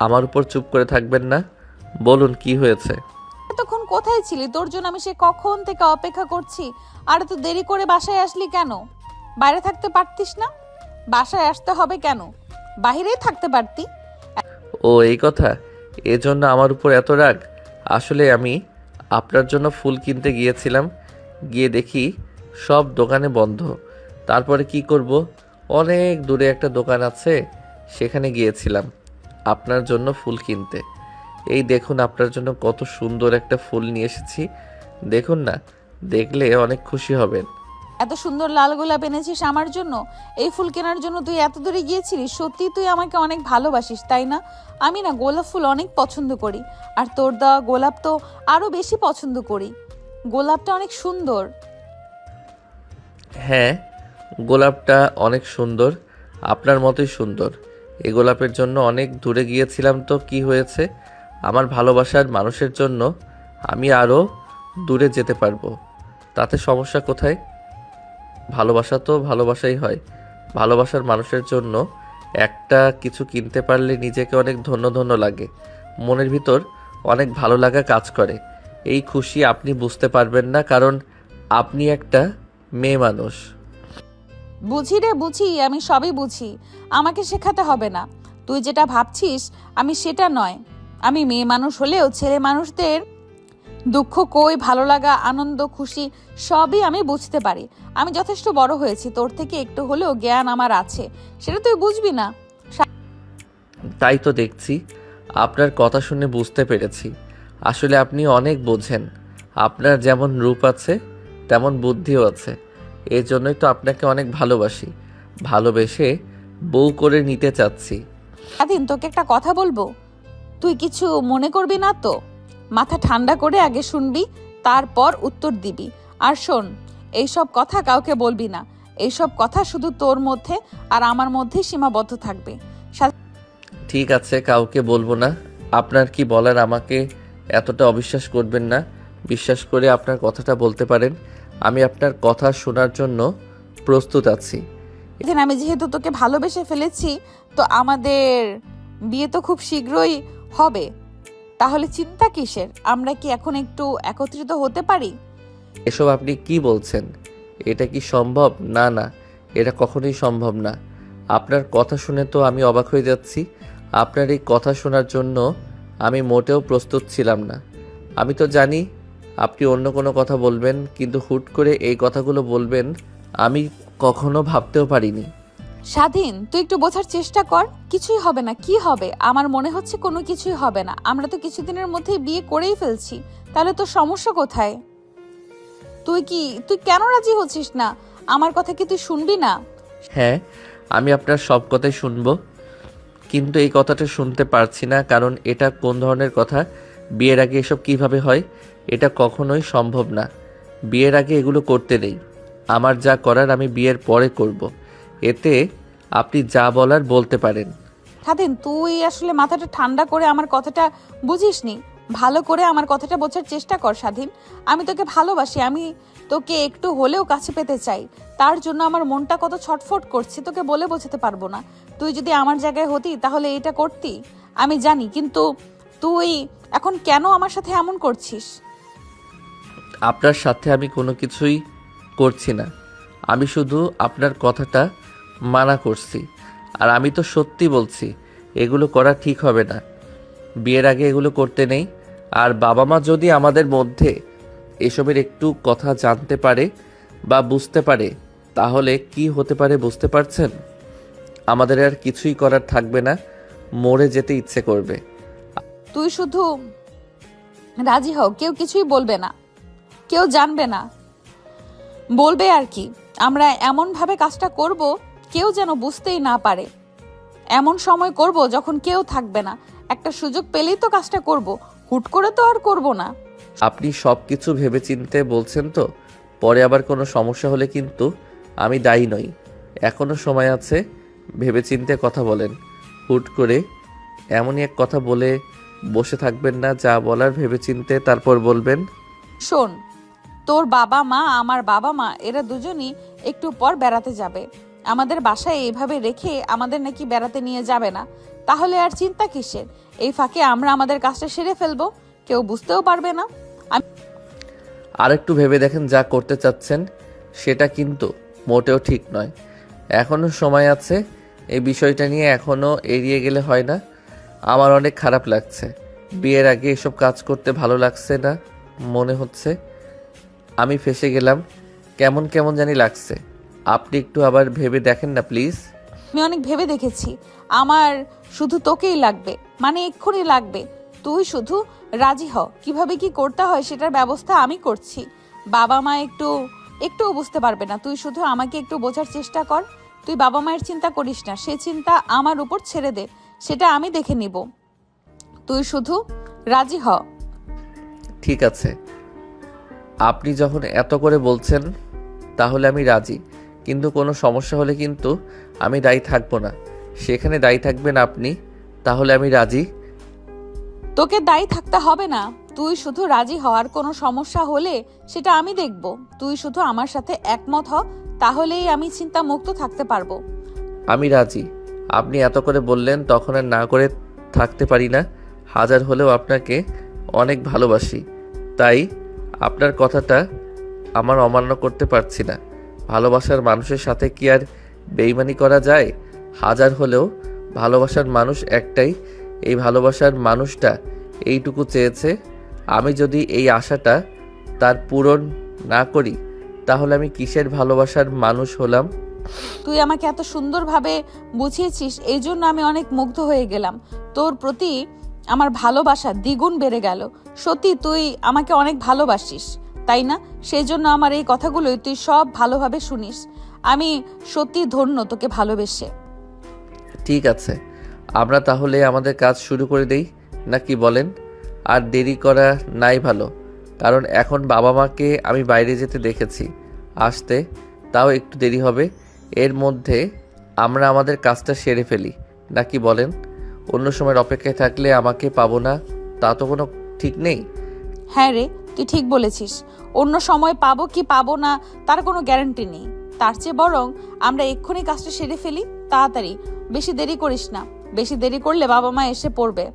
আমার উপর চুপ করে থাকবেন না, বলুন কি হয়েছে। এতক্ষণ কোথায় ছিলি? তোর জন্য আমি সে কখন থেকে অপেক্ষা করছি। আর এত দেরি করে বাসায় আসলি কেন? বাইরে থাকতে পারতিস না? বাসায় আসতে হবে কেন? বাহিরেই থাকতে পারতি। ও এই কথা, এজন্য আমার উপর এত রাগ? আসলে আমি আপনার জন্য ফুল কিনতে গিয়েছিলাম, গিয়ে দেখি সব দোকানে বন্ধ। তারপরে কি করব, অনেক দূরে একটা দোকান আছে, সেখানে গিয়েছিলাম আপনার জন্য ফুল কিনতে। এই দেখুন আপনার জন্য কত সুন্দর একটা ফুল নিয়ে এসেছি, দেখুন না, দেখলে অনেক খুশি হবেন। এত সুন্দর লাল গোলাপ এনেছিস আমার জন্য? এই ফুল কেনার জন্য তুই এত দূরে গিয়েছিলিস? সত্যি তুই আমাকে অনেক ভালোবাসিস, তাই না? আমি না গোলাপ ফুল অনেক পছন্দ করি, আর তোর দেওয়া গোলাপ তো আরো বেশি পছন্দ করি। গোলাপটা অনেক সুন্দর। হ্যাঁ, গোলাপটা অনেক সুন্দর, আপনার মতোই সুন্দর। এই গোলাপের জন্য অনেক দূরে গিয়েছিলাম তো কি হয়েছে? আমার ভালোবাসার মানুষের জন্য আমি আরও দূরে যেতে পারবো, তাতে সমস্যা কোথায়? ভালোবাসা তো ভালোবাসাই হয়। ভালোবাসার মানুষের জন্য একটা কিছু কিনতে পারলে নিজেকে অনেক ধন্য ধন্য লাগে, মনের ভিতর অনেক ভালো লাগা কাজ করে। এই খুশি আপনি বুঝতে পারবেন না, কারণ আপনি একটা মেয়ে মানুষ। বুঝি রে, বুঝি, আমি সবই বুঝি। আমাকে শেখাতে হবে না। তুই যেটা ভাবছিস আমি সেটা নয়। আমি মেয়ে মানুষ হলেও ছেলে মানুষদের দুঃখ, কই, ভালো লাগা, আনন্দ, খুশি সবই আমি বুঝতে পারি। আমি যথেষ্ট বড় হয়েছি, তোর থেকে একটু হলেও জ্ঞান আমার আছে, সেটা তুই বুঝবি না। তাই তো দেখছি, আপনার কথা শুনে বুঝতে পেরেছি আসলে আপনি অনেক বোঝেন। আপনার যেমন রূপ আছে তেমন বুদ্ধিও আছে, এই জন্যই তো আপনাকে অনেক ভালোবাসি, ভালোবেসে বউ করে নিতে চাচ্ছি। স্বাধীন, তোকে একটা কথা বলবো, তুই কিছু মনে করবি না তো? মাথা ঠান্ডা করে আগে শুনবি, তারপর উত্তর দিবি। আর শোন, এইসব কথা কাউকে বলবি না। এইসব কথা শুধু তোর মধ্যে আর আমার মধ্যেই সীমাবদ্ধ থাকবে। ঠিক আছে, কাউকে বলবো না। আপনার কি বলার, আমাকে এতটা অবিশ্বাস করবেন না। বিশ্বাস করে আপনার কথাটা বলতে পারেন। আমি আপনার কথা শোনার জন্য প্রস্তুত আছি। যেন আমি যেহেতু তোকে ভালোবেসে ফেলেছি, তো আমাদের বিয়ে তো খুব শীঘ্রই হবে। তাহলে চিন্তা কিসের? আমরা কি এখন একটু একত্রিত হতে পারি? এসব আপনি কি বলছেন? এটা কি সম্ভব? না না, এটা কখনোই সম্ভব না। আপনার কথা শুনে তো আমি অবাক হয়ে যাচ্ছি। আপনার এই কথা শোনার জন্য আমি মোটেও প্রস্তুত ছিলাম না। আমি তো জানি আপনি অন্য কোনো কথা বলবেন, কিন্তু হুট করে এই কথাগুলো বলবেন আমি কখনো ভাবতেও পারিনি। স্বাধীন, তুই একটু বোঝার চেষ্টা কর। কিছুই হবে না। কি হবে? আমার মনে হচ্ছে কোনো কিছুই হবে না। আমরা তো কিছুদিনের মধ্যেই বিয়ে করেই ফেলছি। তাহলে তোর সমস্যা কোথায়? তুই কেন রাজি হচ্ছিস না? আমার কথা কি তুই শুনবি না? হ্যাঁ, আমি আপনার সব কথাই শুনবো, কিন্তু এই কথাটা শুনতে পারছি না। কারণ এটা কোন ধরনের কথা? বিয়ের আগে এসব কিভাবে হয়? এটা কখনোই সম্ভব না। বিয়ের আগে এগুলো করতে নেই। আমার যা করার আমি বিয়ের পরে করব। এতে আপনি যা বলার বলতে পারেন। স্বাধীন, তুই আসলে মাথাটা ঠান্ডা করে আমার কথাটা বুঝিসনি। ভালো করে আমার কথাটা বোঝার চেষ্টা কর স্বাধীন। আমি তোকে ভালোবাসি। আমি তোকে একটু হলেও কাছে পেতে চাই। তার জন্য আমার মনটা কত ছটফট করছে তোকে বলে বোঝাতে পারবো না। তুই যদি আমার জায়গায় হতি তাহলে এটা করতি, আমি জানি। কিন্তু তুই এখন কেন আমার সাথে এমন করছিস? আপনার সাথে আমি কোনো কিছুই করছি না। আমি শুধু আপনার কথাটা মানা করছি। আর আমি তো সত্যি বলছি, এগুলো করা ঠিক হবে না। বিয়ের আগে এগুলো করতে নেই। আর বাবা মা যদি আমাদের মধ্যে এসবের একটু কথা জানতে পারে বা বুঝতে পারে, তাহলে কি হতে পারে বুঝতে পারছেন? আমাদের আর কিছুই করার থাকবে না, মরে যেতে ইচ্ছে করবে। তুই শুধু রাজি হও, কেউ কিছুই বলবে না, কেউ জানবে না। বলবে আর কি, আমরা এমন ভাবে কাজটা করব কেউ যেন বুঝতেই না পারে। এমন সময় করব যখন কেউ থাকবে না। একটা সুযোগ পেলেই তো কাজটা করব, হুট করে তো আর করব না। আপনি সব কিছু ভেবেচিন্তে বলছেন তো? পরে আবার কোনো সমস্যা হলে কিন্তু আমি দায়ী নই। এখনও সময় আছে, ভেবেচিন্তে কথা বলেন। হুট করে এমনই এক কথা বলে বসে থাকবেন না। যা বলার ভেবেচিন্তে তারপর বলবেন। শোন, তোর বাবা মা, আমার বাবা মা, এরা দুজনই একটু পর বেড়াতে যাবে। আমাদের বাসায় এইভাবে রেখে আমাদের নাকি বেড়াতে নিয়ে যাবে না। তাহলে আর চিন্তা কিসের? এই ফাঁকে আমরা আমাদের কাজটা সেরে ফেলবো, কেউ বুঝতেও পারবে না। আর একটু ভেবে দেখেন, যা করতে চাচ্ছেন সেটা কিন্তু মোটেও ঠিক নয়। এখনও সময় আছে। এই বিষয়টা নিয়ে এখনও এড়িয়ে গেলে হয় না। আমার অনেক খারাপ লাগছে। বিয়ের আগে এসব কাজ করতে ভালো লাগছে না মনে হচ্ছে। আমি ফেঁসে গেলাম। কেমন কেমন জানি লাগছে। আপনি একটু আবার ভেবে দেখেন না প্লিজ। আমি অনেক ভেবে দেখেছি, আমার শুধু তোকেই লাগবে, মানে এক্ষুনি লাগবে। তুই শুধু রাজি হ। কিভাবে কি করতে হয় সেটার ব্যবস্থা আমি করছি। বাবা মা একটুও বুঝতে পারবে না। তুই শুধু আমাকে একটু বোঝার চেষ্টা কর। তুই বাবা মায়ের চিন্তা করিস না, সে চিন্তা আমার উপর ছেড়ে দে, সেটা আমি দেখে নিব। তুই শুধু রাজি হ। ঠিক আছে, আপনি যখন এত করে বলছেন তাহলে আমি রাজি। কিন্তু কোনো সমস্যা হলে কিন্তু আমি দায়ী থাকবো না। সেখানে দায়ী থাকবেন আপনি। তাহলে আমি রাজি। তোকে দায়ী থাকতে হবে না। তুই শুধু রাজি হওয়ার কোনো সমস্যা হলে সেটা আমি দেখব। তুই শুধু আমার সাথে একমত হ, তাহলেই আমি চিন্তা মুক্ত থাকতে পারবো। আমি রাজি। আপনি এত করে বললেন, তখন আর না করে থাকতে পারি না। হাজার হলেও আপনাকে অনেক ভালোবাসি, তাই আপনার কথাটা আমার অমান্য করতে পারছি না। ভালোবাসার মানুষের সাথে কি আর বেইমানি করা যায়? হাজার হলেও ভালোবাসার মানুষ একটাই। এই ভালোবাসার মানুষটা এইটুকু চেয়েছে। আমি যদি এই আশাটা তার পূরণ না করি, তাহলে আমি কিসের ভালোবাসার মানুষ হলাম? তুই আমাকে এত সুন্দরভাবে বুঝিয়েছিস, এই জন্য আমি অনেক মুগ্ধ হয়ে গেলাম। তোর প্রতি আমার ভালোবাসা দ্বিগুণ বেড়ে গেল। সত্যি তুই আমাকে অনেক ভালোবাসিস, তাই না? সেই জন্য আমার এই কথাগুলোই তুই সব ভালোভাবে শুনিস। আমি সত্যি ধন্য তোকে ভালোবেসে। ঠিক আছে, আমরা তাহলে আমাদের কাজ শুরু করে দেই, নাকি বলেন? আর দেরি করা নাই ভালো। কারণ এখন বাবা মাকে আমি বাইরে যেতে দেখেছি, আসতে তাও একটু দেরি হবে। এর মধ্যে আমরা আমাদের কাজটা সেরে ফেলি, নাকি বলেন? অন্য সময়ের অপেক্ষায় থাকলে আমাকে পাবো না, তা তো কোনো ঠিক নেই। হ্যাঁ রে, তুই ঠিক বলেছিস। অন্য সময় পাবো কি পাবো না তার কোনো গ্যারান্টি নেই। তার চেয়ে বরং আমরা এক্ষুনি কাজটা সেরে ফেলি, তাড়াতাড়ি। বেশি দেরি করিস না। বেশি দেরি করলে বাবা মা এসে পড়বে।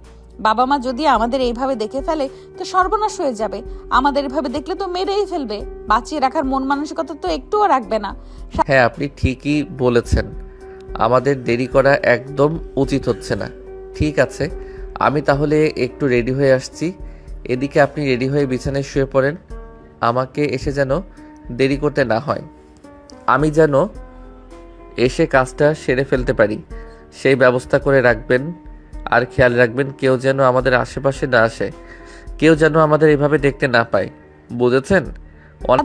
বাবা মা যদি আমাদের এইভাবে দেখে ফেলে তো সর্বনাশ হয়ে যাবে। আমাদের এভাবে দেখলে তো মেরেই ফেলবে। বাঁচিয়ে রাখার মন মানসিকতা তো একটুও রাখবে না। হ্যাঁ, আপনি ঠিকই বলেছেন, আমাদের দেরি করা একদম উচিত হচ্ছে না। ঠিক আছে, আমি তাহলে একটু রেডি হয়ে আসছি। এদিকে আপনি রেডি হয়ে বিছানায় শুয়ে পড়েন, আমাকে এসে যেন দেরি করতে না হয়। আমি যেন এসে কাজটা সেরে ফেলতে পারি সেই ব্যবস্থা করে রাখবেন। আর খেয়াল রাখবেন কেউ যেন আমাদের আশেপাশে না আসে, কেউ যেন আমাদের এভাবে দেখতে না পায়, বুঝেছেন?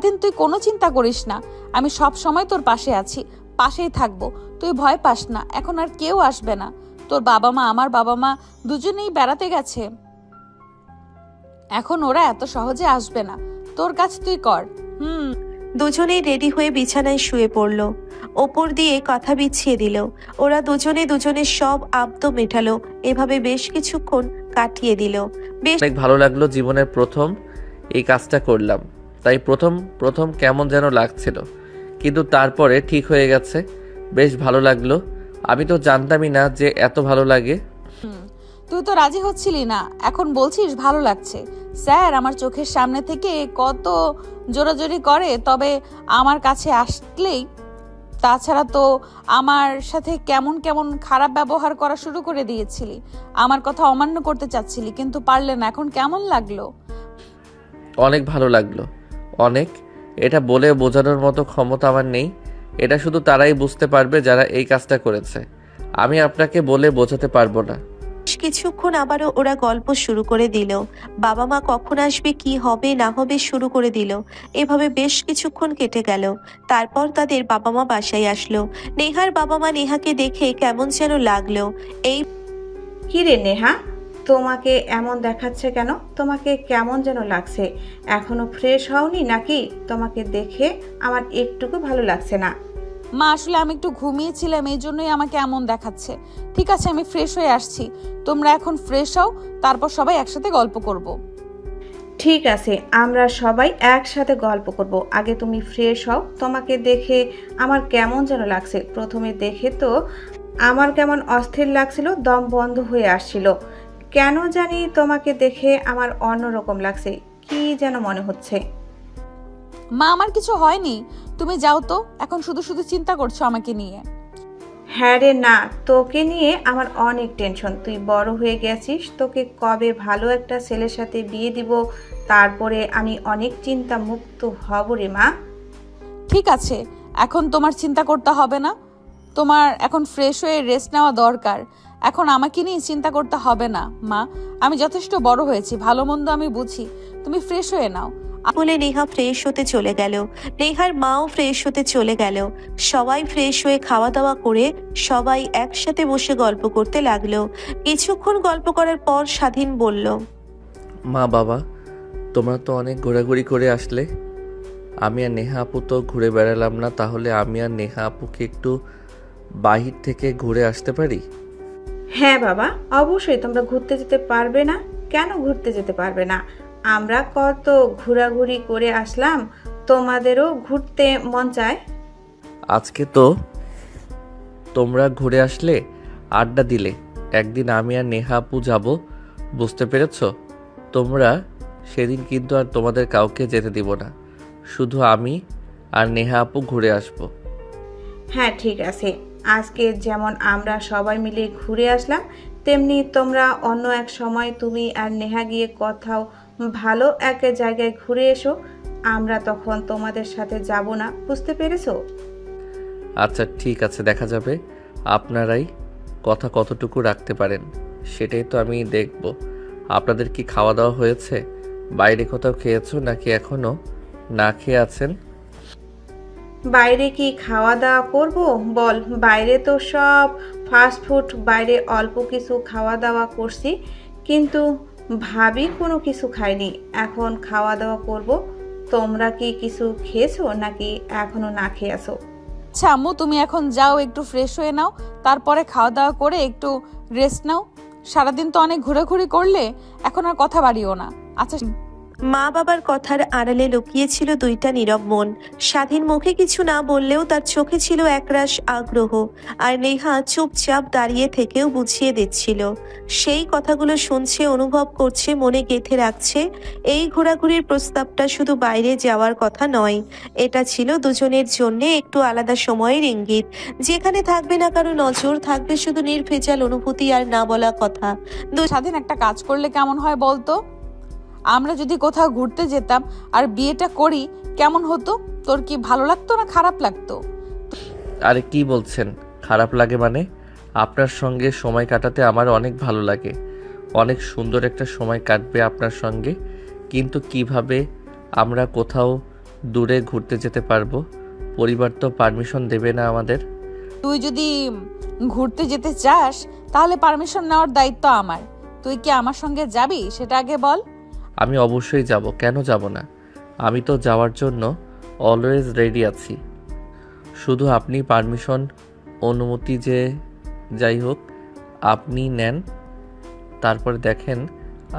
দিন তুই কোনো চিন্তা করিস না। আমি সব সময় তোর পাশে আছি, পাশেই থাকবো। তুই ভয় পাস না। এখন আর কেউ আসবে না। তোর বাবা মা, আমার বাবা মা দুজনেই বেড়াতে গেছে। এখন ওরা এত সহজে আসবে না। তোর কাজ তুই কর। দুজনেই রেডি হয়ে বিছানায় শুয়ে পড়ল। ওপর দিয়ে কথা বিছিয়ে দিল। ওরা দুজনে দুজনের সব আব্দ মেটালো। এভাবে বেশ কিছুক্ষণ কাটিয়ে দিল। অনেক ভালো লাগলো, জীবনের প্রথম এই কাজটা করলাম, তাই প্রথম প্রথম কেমন যেন লাগছিল, কিন্তু তারপরে ঠিক হয়ে গেছে। বেশ ভালো লাগলো। আমি তো জানতামই না যে এত ভালো লাগে। তুই তো রাজি হচ্ছিলি না, এখন বলছিস ভালো লাগছে। স্যার আমার চোখের সামনে থেকে কত জোরাজোরি করে, তবে আমার কাছে আসলেই তাছাড়া তো আমার সাথে কেমন কেমন খারাপ ব্যবহার করা শুরু করে দিয়েছিলি। আমার কথা অমান্য করতে চাচ্ছিলি, কিন্তু পারলে না। এখন কেমন লাগলো? অনেক ভালো লাগলো, অনেক। এটা বলে বোঝানোর মতো ক্ষমতা আমার নেই। এটা শুধু তারাই বুঝতে পারবে যারা এই কাজটা করেছে। আমি আপনাকে বলে বোঝাতে পারবো না। কিছুক্ষণ আবারও ওরা গল্প শুরু করে দিল। বাবা মা কখন আসবে, কি হবে না হবে শুরু করে দিল। এভাবে বেশ কিছুক্ষণ কেটে গেল। তারপর তাদের বাবা মা বাসায় আসলো। নেহার বাবা মা নেহাকে দেখে কেমন যেন লাগলো। এই কি রে নেহা, তোমাকে এমন দেখাচ্ছে কেন? তোমাকে কেমন যেন লাগছে। এখনো ফ্রেশ হওনি নাকি? তোমাকে দেখে আমার একটুকু ভালো লাগছে না। মা, আসলে আমি একটু ঘুমিয়েছিলাম, এই জন্যই আমাকে এমন দেখাচ্ছে। ঠিক আছে, আমি ফ্রেশ হয়ে আসছি। তোমরা এখন ফ্রেশ হও, তারপর সবাই একসাথে গল্প করব। ঠিক আছে, আমরা সবাই একসাথে গল্প করব। আগে তুমি ফ্রেশ হও। তোমাকে দেখে আমার কেমন যেন লাগছে। প্রথমে দেখে তো আমার কেমন অস্থির লাগছিল, দম বন্ধ হয়ে আসছিল। কেন জানি তোমাকে দেখে আমার অন্যরকম লাগছে, কি যেন মনে হচ্ছে। মা, আমার কিছু হয়নি। তুমি যাও তো, এখন শুধু শুধু চিন্তা করছো আমাকে নিয়ে। হ্যাঁ রে না, তোকে নিয়ে আমার অনেক টেনশন। তুই বড় হয়ে গেছিস, তোকে কবে ভালো একটা ছেলের সাথে বিয়ে দিব, তারপরে আমি অনেক চিন্তা মুক্ত হব রে মা। ঠিক আছে, এখন তোমার চিন্তা করতে হবে না। তোমার এখন ফ্রেশ হয়ে রেস্ট নেওয়া দরকার। এখন আমাকে নিয়ে চিন্তা করতে হবে না মা। আমি যথেষ্ট বড় হয়েছি, ভালো মন্দ আমি বুঝি। তুমি ফ্রেশ হয়ে নাও। বলে নেহা ফ্রেশ হতে চলে গেল। নেহার মাও ফ্রেশ হতে চলে গেল। সবাই ফ্রেশ হয়ে খাওয়া দাওয়া করে সবাই একসাথে বসে গল্প করতে লাগলো। কিছুক্ষণ গল্প করার পর স্বাধীন বলল, মা বাবা, তোমরা তো অনেক ঘোরাঘুরি করে আসলে, আমি আর নেহা আপু তো ঘুরে বেড়ালাম না। তাহলে আমি আর নেহা আপুকে একটু বাহির থেকে ঘুরে আসতে পারি? হ্যাঁ বাবা, অবশ্যই তোমরা ঘুরতে যেতে পারবে না। কেন ঘুরতে যেতে পারবে না? আমরা কত ঘোরাঘুরি করে আসলাম, তোমাদেরও ঘুরতে মন চায়। আজকে তো তোমরা ঘুরে আসলে, আড্ডা দিলে, একদিন আমি আর নেহা আপু যাব, বুঝতে পেরেছো? তোমরা সেদিন কিন্তু আর তোমাদের কাউকে যেতে দিব না, শুধু আমি আর নেহা আপু ঘুরে আসবো। হ্যাঁ ঠিক আছে, আজকে যেমন আমরা সবাই মিলে ঘুরে আসলাম, তেমনি তোমরা অন্য এক সময় তুমি আর নেহা গিয়ে কোথাও ভালো এক জায়গায় ঘুরে এসো। আমরা তখন তোমাদের সাথে যাব না, বুঝতে পেরেছো? আচ্ছা ঠিক আছে, দেখা যাবে আপনারাই কথা কতটুকু রাখতে পারেন, সেটাই তো আমি দেখব। আপনাদের কি খাওয়া দাওয়া হয়েছে? বাইরে কোথাও খেয়েছো নাকি এখনো না খেয়ে আছেন? বাইরে কি খাওয়া দাওয়া করব বল? বাইরে তো সব ফাস্ট ফুড, বাইরে অল্প কিছু খাওয়া দাওয়া করছি, কিন্তু ভাবি কোনো কিছু খায়নি, এখন খাওয়া দাওয়া করব। তোমরা কি কিছু খেয়েছো নাকি এখনো না খেয়ে আছো? আচ্ছা আম্মু, তুমি এখন যাও, একটু ফ্রেশ হয়ে নাও, তারপরে খাওয়া দাওয়া করে একটু রেস্ট নাও। সারাদিন তো অনেক ঘোরাঘুরি করলে, এখন আর কথা বাড়িও না। আচ্ছা। মা বাবার কথার আড়ালে লুকিয়েছিল দুইটা নীরব মন। স্বাধীন মুখে কিছু না বললেও তার চোখে ছিল একরাশ আগ্রহ, আর নেহা চুপচাপ দাঁড়িয়ে থেকেও বুঝিয়ে দিচ্ছিল। সেই কথাগুলো শুনছে, অনুভব করছে, মনে গেঁথে রাখছে। এই ঘোরাঘুরির প্রস্তাবটা শুধু বাইরে যাওয়ার কথা নয়, এটা ছিল দুজনের জন্যে একটু আলাদা সময়ের ইঙ্গিত, যেখানে থাকবে না কারো নজর, থাকবে শুধু নির্ভেজাল অনুভূতি আর না বলা কথা। স্বাধীন, একটা কাজ করলে কেমন হয় বলতো? আমরা যদি কোথাও ঘুরতে যেতাম আর বিয়েটা করি, কেমন হতো? তোর কি ভালো লাগতো না খারাপ লাগতো? আরে কি বলছেন খারাপ লাগে মানে? আপনার সঙ্গে সময় কাটাতে আমার অনেক ভালো লাগে, অনেক সুন্দর একটা সময় কাটবে আপনার সঙ্গে। কিন্তু কিভাবে আমরা কোথাও দূরে ঘুরতে যেতে পারবো? পরিবার তো পারমিশন দেবে না আমাদের। তুই যদি ঘুরতে যেতে চাস তাহলে পারমিশন নেওয়ার দায়িত্ব আমার। তুই কি আমার সঙ্গে যাবি সেটা আগে বল। আমি অবশ্যই যাব, কেন যাব না? আমি তো যাওয়ার জন্য অলওয়েজ রেডি আছি। শুধু আপনি পারমিশন, অনুমতি যে যাই হোক আপনি নেন, তারপরে দেখেন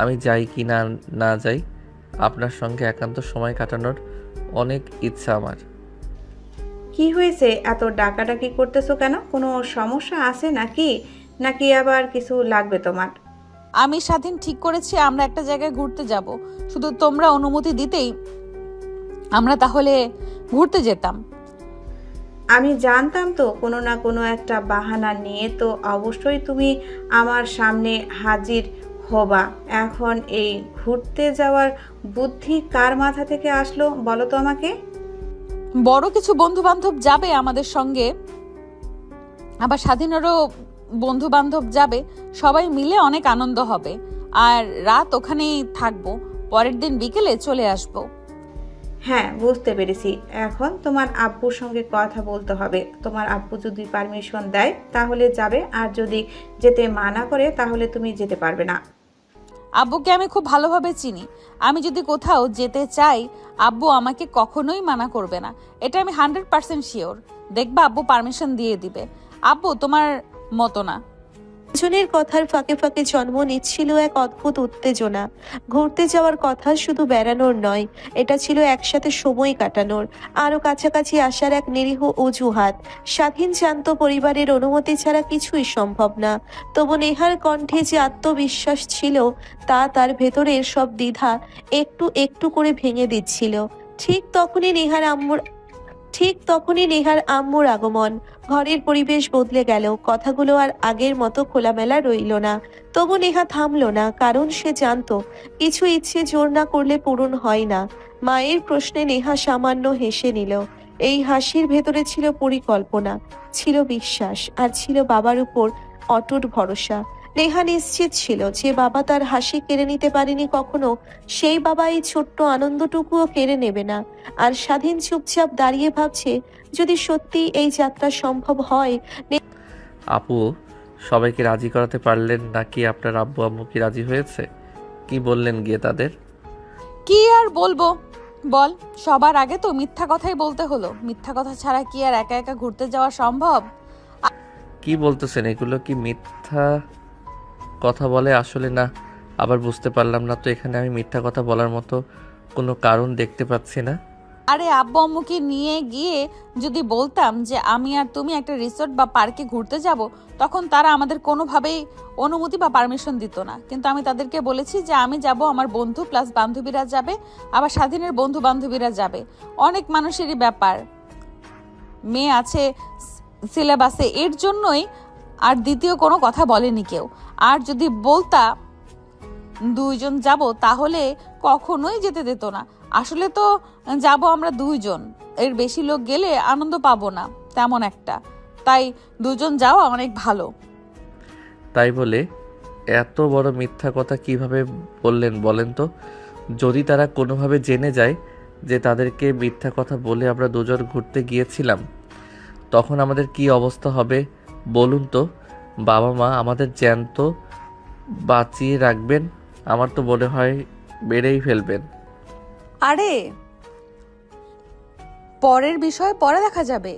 আমি যাই কি না না যাই। আপনার সঙ্গে একান্ত সময় কাটানোর অনেক ইচ্ছা আমার। কি হয়েছে, এত ডাকাডাকি করতেছো কেন? কোনো সমস্যা আছে নাকি? নাকি আবার কিছু লাগবে তোমার? আমি স্বাধীন ঠিক করেছি আমরা একটা জায়গায় ঘুরতে যাব, শুধু তোমরা অনুমতি দিতেই আমরা তাহলে ঘুরতে যেতাম। আমি জানতাম তো কোনো না কোনো একটা বাহানা নিয়ে তো অবশ্যই তুমি আমার সামনে হাজির হবা। এখন এই ঘুরতে যাওয়ার বুদ্ধি কার মাথা থেকে আসলো বলো তো আমাকে? বড় কিছু বন্ধু বান্ধব যাবে আমাদের সঙ্গে, আবার স্বাধীনেরও বন্ধু বান্ধব যাবে, সবাই মিলে অনেক আনন্দ হবে। আর রাত ওখানেই থাকবো, পরের দিন বিকেলে চলে আসবো। হ্যাঁ, বুঝতে পেরেছি। এখন তোমার আব্বুর সঙ্গে কথা বলতে হবে। তোমার আব্বু যদি পারমিশন দেয় তাহলে যাবে, আর যদি যেতে মানা করে তাহলে তুমি যেতে পারবে না। আব্বুকে আমি খুব ভালোভাবে চিনি, আমি যদি কোথাও যেতে চাই আব্বু আমাকে কখনোই মানা করবে না, এটা আমি 100% শিওর। দেখবা আব্বু পারমিশন দিয়ে দিবে। আব্বু তোমার মতো না। দুজনের কথার ফাঁকে ফাঁকে জন্ম নিচ্ছিল এক অদ্ভুত উত্তেজনা। ঘুরতে যাওয়ার কথা শুধু বেড়ানোর নয়, এটা ছিল একসাথে সময় কাটানোর, আরো কাছাকাছি আসার এক নিরীহ অজুহাত। স্বাধীন জানত পরিবারের অনুমতি ছাড়া কিছুই সম্ভব না, তবু নেহার কণ্ঠে যে আত্মবিশ্বাস ছিল তা তার ভেতরের সব দ্বিধা একটু একটু করে ভেঙে দিচ্ছিল। ঠিক তখনই নেহার আম্মুর আগমন। ঘরের পরিবেশ বদলে গেল, কথাগুলো আর আগের মতো খোলামেলা রইল না। তবু নেহা থামলো না, কারণ সে জানতো কিছু ইচ্ছে জোর না করলে পূরণ হয় না। মায়ের প্রশ্নে নেহা সামান্য হেসে নিল। এই হাসির ভেতরে ছিল পরিকল্পনা, ছিল বিশ্বাস, আর ছিল বাবার উপর অটুট ভরসা। নেহা নিশ্চিত ছিল যে বাবা তার হাসি কেড়ে নিতে পারেনি কখনো, সেই বাবা এই ছোট্ট আনন্দটুকুও কেড়ে নেবে না। আর স্বাধীন চুপচাপ দাঁড়িয়ে ভাবছে, যদি সত্যি এই যাত্রা সম্ভব হয়। আপু, সবাইকে রাজি করাতে পারলেন নাকি? আপনার আব্বু আম্মু কি রাজি হয়েছে? কি বললেন গিয়ে তাদের? কি আর বলবো বল, সবার আগে তো মিথ্যা কথাই বলতে হলো। মিথ্যা কথা ছাড়া কি আর একা একা ঘুরতে যাওয়া সম্ভব? কি বলতেছেন? এগুলো কি মিথ্যা কথা বলে? আসলে না, আবার বুঝতে পারলাম না তো। এখানে আমি মিথ্যা কথা বলার মতো কোনো কারণ দেখতে পাচ্ছি না। আরে আব্বু আম্মুকে নিয়ে গিয়ে যদি বলতাম যে আমি আর তুমি একটা রিসোর্ট বা পার্কে ঘুরতে যাব, তখন তারা আমাদের কোনোভাবেই অনুমতি বা পারমিশন দিত না। কিন্তু আমি তাদেরকে বলেছি যে আমি যাব, আমার বন্ধু প্লাস বান্ধবীরা যাবে, আবার স্বাধীনের বন্ধু বান্ধবীরা যাবে। অনেক মানুষেরই ব্যাপার, মেয়ে আছে সিলেবাসে, এর জন্যই। আর দ্বিতীয় কোনো কথা বলেনি কেউ। আর যদি বলতা দুইজন যাব তাহলে কখনোই যেতে দিত না। আসলে তো যাব আমরা দুইজন, এর বেশি লোক গেলে আনন্দ পাবো না তেমন একটা, তাই দুজন যাওয়া অনেক ভালো। তাই বলে এত বড় মিথ্যা কথা কিভাবে বললেন বলেন তো? যদি তারা কোনোভাবে জেনে যায় যে তাদেরকে মিথ্যা কথা বলে আমরা দুজন ঘুরতে গিয়েছিলাম, তখন আমাদের কি অবস্থা হবে বলুন তো? বাবা মা আমাদের জ্যান্ত বাঁচিয়ে রাখবেন আমার তো মনে হয় মেরেই ফেলবেন। আরে পরের বিষয় পরে দেখা যাবে।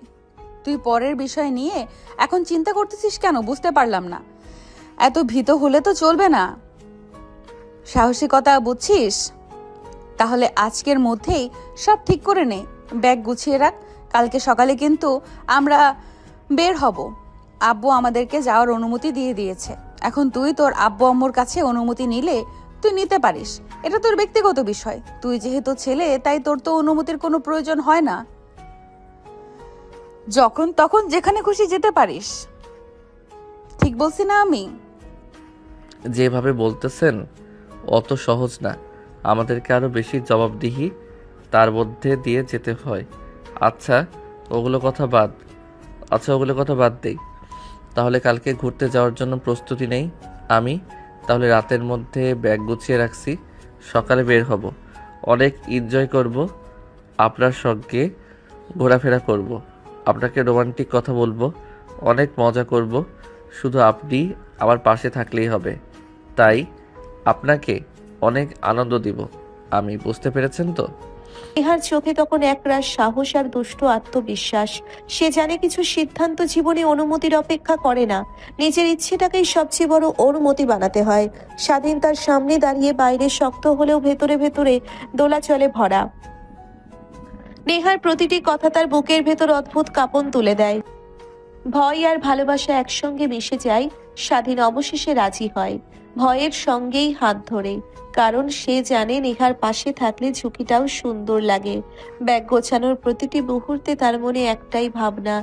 তুই পরের বিষয় নিয়ে এখন চিন্তা করতেছিস কেন বুঝতে পারলাম না। এত ভীত হলে তো চলবে না। সাহসিকতা বুঝছিস? তাহলে আজকের মধ্যেই সব ঠিক করে নে, ব্যাগ গুছিয়ে রাখ। কালকে সকালে কিন্তু আমরা বের হব। আব্বু আমাদেরকে যাওয়ার অনুমতি দিয়ে দিয়েছে। এখন তুই তোর আব্বু আম্মুর কাছে অনুমতি নিলে তুই নিতে পারিস, এটা তোর ব্যক্তিগত বিষয়। তুই যেহেতু ছেলে তাই তোর তো অনুমতির কোনো প্রয়োজন হয় না। যখন তখন যেখানে খুশি যেতে পারিস। ঠিক বলছি না আমি? যেভাবে বলতেছেন অত সহজ না, আমাদেরকে আরো বেশি জবাবদিহি তার মধ্যে দিয়ে যেতে হয়। আচ্ছা ওগুলো কথা বাদ দেই। তাহলে কালকে ঘুরতে যাওয়ার জন্য প্রস্তুতি নেই আমি। তাহলে রাতের মধ্যে ব্যাগ গুছিয়ে রাখছি, সকালে বের হব। অনেক এনজয় করব, আপনার সঙ্গে ঘোরাফেরা করব, আপনাকে রোমান্টিক কথা বলবো, অনেক মজা করব। শুধু আপনি আমার পাশে থাকলেই হবে। তাই আপনাকে অনেক আনন্দ দিব আমি, বুঝতে পেরেছেন তো? নেহার চোখে তখন একরাশ সাহস আর দুষ্ট আত্মবিশ্বাস। সে জানে কিছু সিদ্ধান্ত জীবনে অনুমতির অপেক্ষা করে না, নিজের ইচ্ছেটাকেই সবচেয়ে বড় অনুমতি বানাতে হয়। স্বাধীন তার সামনে দাঁড়িয়ে, বাইরে শক্ত হলেও ভেতরে ভেতরে দোলাচলে ভরা। নেহার প্রতিটি কথা তার বুকের ভেতর অদ্ভুত কাঁপন তুলে দেয়। ভয় আর ভালোবাসা একসঙ্গে মিশে যায়। স্বাধীন অবশেষে রাজি হয়, ভয়ের সঙ্গেই হাত ধরে। কারণ সে জানে নেহার পাশে থাকলে ঝুঁকিটাও সুন্দর লাগে। ব্যাগ গোছানোর প্রতিটি মুহূর্তে তার মনে একটাই ভাবনা,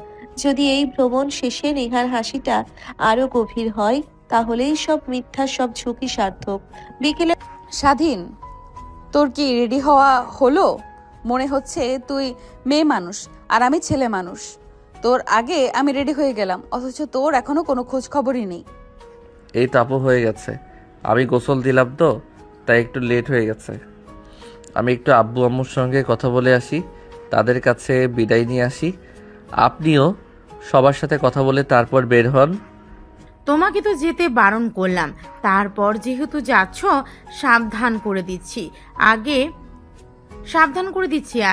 যদি এই ভ্রমণ শেষে নেহার হাসিটা আরো গভীর হয়, তাহলেই সব মিথ্যা, সব ঝুঁকি সার্থক। বিকেলে স্বাধীন, তোর কি রেডি হওয়া হলো? মনে হচ্ছে তুই মেয়ে মানুষ আর আমি ছেলে মানুষ। তোর আগে আমি রেডি হয়ে গেলাম, অথচ তোর এখনো কোনো খোঁজ খবরই নেই। এই তাপও হয়ে গেছে, আমি গোসল দিলাম তো তাই একটু লেট হয়ে গেছে। আমি একটু আব্বু আম্মুর সঙ্গে কথা বলে আসি, তাদের কাছে বিদায় নিয়ে আসি। আপনিও সবার সাথে কথা বলে তারপর বের হন। তোমাকে তো যেতে বারণ করলাম, তারপর যেহেতু যাচ্ছ সাবধান করে দিচ্ছি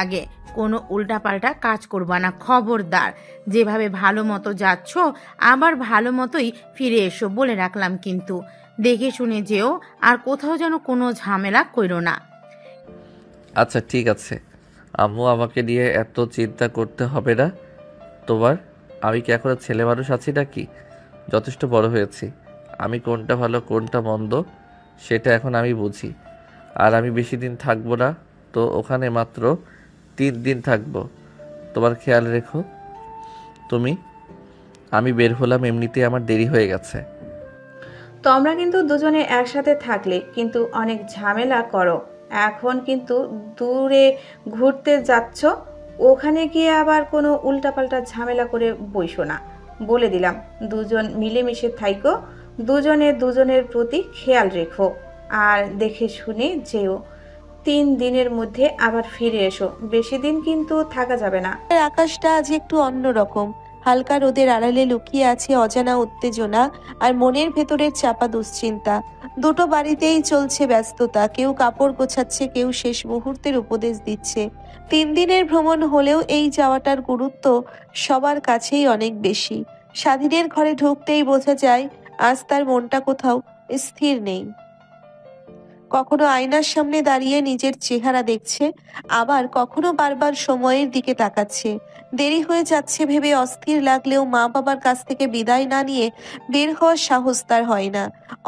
আগে কোনো উল্টাপাল্টা কাজ করবা না, খবরদার। যেভাবে ভালো মতো যাচ্ছ আবার ভালো মতোই ফিরে এসো বলে রাখলাম, কিন্তু দেখে শুনে যেও, আর কোথাও যেন কোনো ঝামেলা কইরো না। আচ্ছা ঠিক আছে আম্মু, আমাকে নিয়ে এত চিন্তা করতে হবে না তোমার। আমি কি এখন ছেলে মানুষ আছি নাকি? যথেষ্ট বড় হয়েছি। আমি কোনটা ভালো কোনটা মন্দ সেটা এখন আমি বুঝি। আর আমি বেশি দিন থাকবো না, তো ওখানে মাত্র 3 দিন থাকবো। তোমার খেয়াল রেখো তুমি। আমি বের হলাম, এমনিতেই আমার দেরি হয়ে গেছে। তোমরা কিন্তু দুজনে একসাথে থাকলে কিন্তু অনেক ঝামেলা করো। এখন কিন্তু দূরে ঘুরতে যাচ্ছ, ওখানে গিয়ে আবার কোনো উল্টাপাল্টা ঝামেলা করে বইসো না। বলে দিলাম, দুজন মিলেমিশে থাইকো, দুজনে দুজনের প্রতি খেয়াল রেখো, আর দেখে শুনে যেও। 3 দিনের মধ্যে আবার ফিরে এসো, বেশি দিন কিন্তু থাকা যাবে না। আকাশটা আজ একটু অন্যরকম। হালকা রোদের আড়ালে লুকিয়ে আছে অজানা উত্তেজনা আর মনের ভেতরের চাপা দুশ্চিন্তা। দুটো বাড়িতেই চলছে ব্যস্ততা, কেউ কাপড় গোছাচ্ছে, কেউ শেষ মুহূর্তের উপদেশ দিচ্ছে। 3 দিনের ভ্রমণ হলেও এই যাওয়াটার গুরুত্ব সবার কাছেই অনেক বেশি। স্বাধীনের ঘরে ঢুকতেই বোঝা যায় আজ তার মনটা কোথাও স্থির নেই। কখনো আয়নার সামনে দাঁড়িয়ে নিজের চেহারা দেখছে, আবার কখনো বারবার সময়ের দিকে তাকাচ্ছে। দেরি হয়ে যাচ্ছে ভেবে অস্থির লাগলেও মা বাবার কাছ থেকে বিদায় না নিয়ে বের হওয়ার সাহস তার হয় না।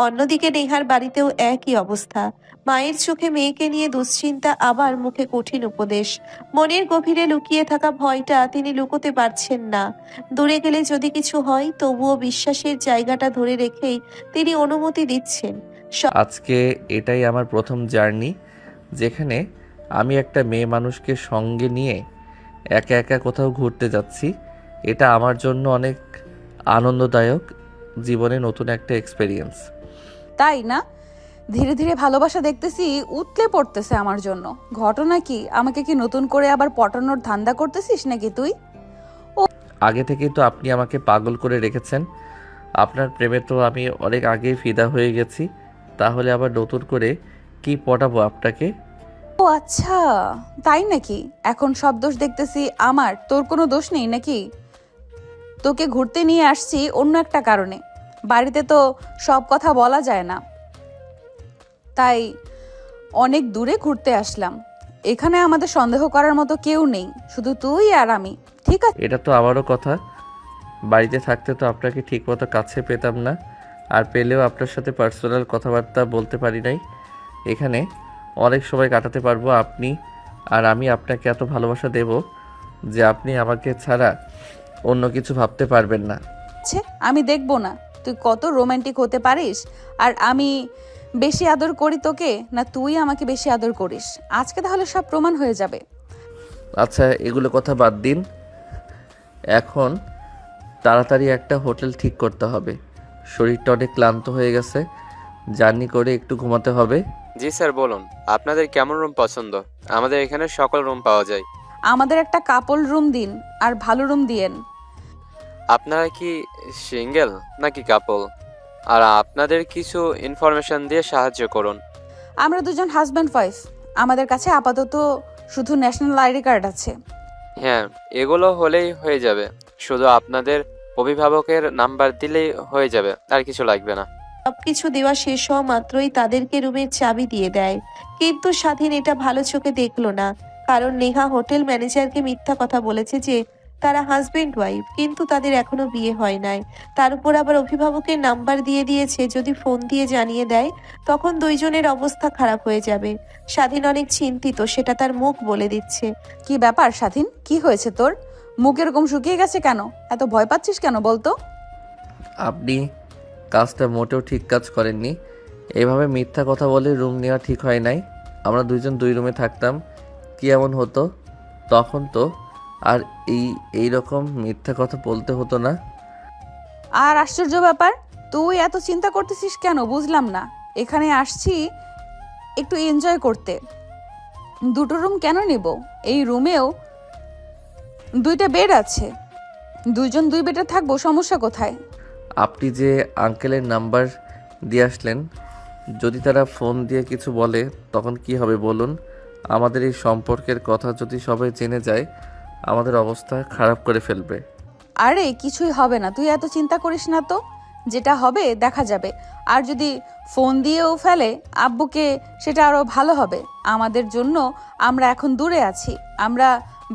অন্যদিকে নেহার বাড়িতেও একই অবস্থা। মায়ের চোখে মেয়েকে নিয়ে দুশ্চিন্তা, আবার মুখে কঠিন উপদেশ। মনের গভীরে লুকিয়ে থাকা ভয়টা তিনি লুকোতে পারছেন না। দূরে গেলে যদি কিছু হয়, তবুও বিশ্বাসের জায়গাটা ধরে রেখেই তিনি অনুমতি দিচ্ছেন। আজকে এটাই আমার প্রথম জার্নি, যেখানে আমি একটা মেয়ে মানুষকে সঙ্গে নিয়ে একা একা কোথাও ঘুরতে যাচ্ছি। এটা আমার জন্য অনেক আনন্দদায়ক, জীবনে নতুন একটা এক্সপেরিয়েন্স। তাই না? ধীরে ধীরে ভালোবাসা দেখতেছি উতলে পড়তেছে আমার জন্য। ঘটনা কি? আমাকে কি নতুন করে আবার পটানোর ধান্দা করতেছিস নাকি তুই? আগে থেকেই তো আপনি আমাকে পাগল করে রেখেছেন। আপনার প্রেমে তো আমি অনেক আগেই ফিদা হয়ে গেছি, তাহলে আবার নতুন করে কি পটাবো আপনাকে? ও আচ্ছা, তাই নাকি? এখন সব দোষ দেখতেছি আমার, তোর কোনো দোষ নেই নাকি? তোকে ঘুরতে নিয়ে আসছি অন্য একটা কারণে। বাড়িতে তো সব কথা বলা যায় না, তাই অনেক দূরে ঘুরতে আসলাম। এখানে আমাদের সন্দেহ করার মতো কেউ নেই, শুধু তুই আর আমি, ঠিক আছে? এটা তো আমারও কথা। বাড়িতে থাকতে তো আপনাকে ঠিকমতো কাছে পেতাম না, আর পেলেও আপনার সাথে পার্সোনাল কথাবার্তা বলতে পারি নাই। এখানে অনেক সময় কাটাতে পারবো। আপনি আর আমি আপনাকে এত ভালোবাসা দেব যে আপনি আমাকে ছাড়া অন্য কিছু ভাবতে পারবেন না। আমি দেখবো না তুই কত রোমান্টিক হতে পারিস, আর আমি বেশি আদর করি তোকে না তুই আমাকে বেশি আদর করিস। আজকে তাহলে সব প্রমাণ হয়ে যাবে। আচ্ছা, এগুলো কথা বাদ দিন। এখন তাড়াতাড়ি একটা হোটেল ঠিক করতে হবে। শরীরটা অনেক ক্লান্ত হয়ে গেছে, জার্নি করে একটু ঘুমাতে হবে। জি স্যার, বলুন আপনাদের কেমন রুম পছন্দ? আমাদের এখানে সকল রুম পাওয়া যায়। আমাদের একটা কাপল রুম দিন, আর ভালো রুম দিয়েন। আপনারা কি সিঙ্গেল নাকি কাপল? আর আপনাদের কিছু ইনফরমেশন দিয়ে সাহায্য করুন। আমরা দুজন হাজব্যান্ড ওয়াইফ। আমাদের কাছে আপাতত শুধু ন্যাশনাল আইডি কার্ড আছে। হ্যাঁ, এগুলো হলেই হয়ে যাবে। শুধু আপনাদের অভিভাবকের নাম্বার দিলেই হয়ে যাবে, আর কিছু লাগবে না। সবকিছু দেওয়া শেষ হওয়া মাত্রই তাদেরকে রুমের চাবি দিয়ে দেয়। কিন্তু স্বাধীন এটা ভালো চোখে দেখলো না, কারণ নেহা হোটেল ম্যানেজারকে মিথ্যা কথা বলেছে যে তারা হাজবেন্ড ওয়াইফ, কিন্তু তাদের এখনো বিয়ে হয় নাই। তার উপর আবার অভিভাবকের নাম্বার দিয়ে দিয়েছে, যদি ফোন দিয়ে জানিয়ে দেয় তখন দুইজনের অবস্থা খারাপ হয়ে যাবে। স্বাধীন অনেক চিন্তিত, সেটা তার মুখ বলে দিচ্ছে। কি ব্যাপার স্বাধীন, কি হয়েছে তোর? মুখ এরকম শুকিয়ে গেছে কেন? এত ভয় পাচ্ছিস কেন বলতো? আপনি কাজটা মোটেও ঠিক কাজ করেননি। এভাবে মিথ্যা কথা বলে রুম নেওয়া ঠিক হয় নাই। আমরা দুইজন দুই রুমে থাকতাম, কি এমন হতো তখন তো আর এই রকম মিথ্যা কথা বলতে হতো না। আর আশ্চর্য ব্যাপার, তুই এত চিন্তা করতেছিস কেন বুঝলাম না। এখানে আসছি একটু এনজয় করতে, দুটো রুম কেন নিব? এই রুমেও দুইটা বেড আছে, দুইজন দুই বেডে থাকবো, সমস্যা কোথায়? আপনি যে আঙ্কেলের নাম্বার দিয়ে আসলেন, যদি তারা ফোন দিয়ে কিছু বলে তখন কি হবে বলুন? আমাদের এই সম্পর্কের কথা যদি সবাই জেনে যায়, আমাদের অবস্থা খারাপ করে ফেলবে। আরে কিছুই হবে না, তুই এত চিন্তা করিস না তো, যেটা হবে দেখা যাবে। আর যদি ফোন দিয়েও ফেলে আব্বুকে, সেটা আরো ভালো হবে আমাদের জন্য। আমরা এখন দূরে আছি, আমরা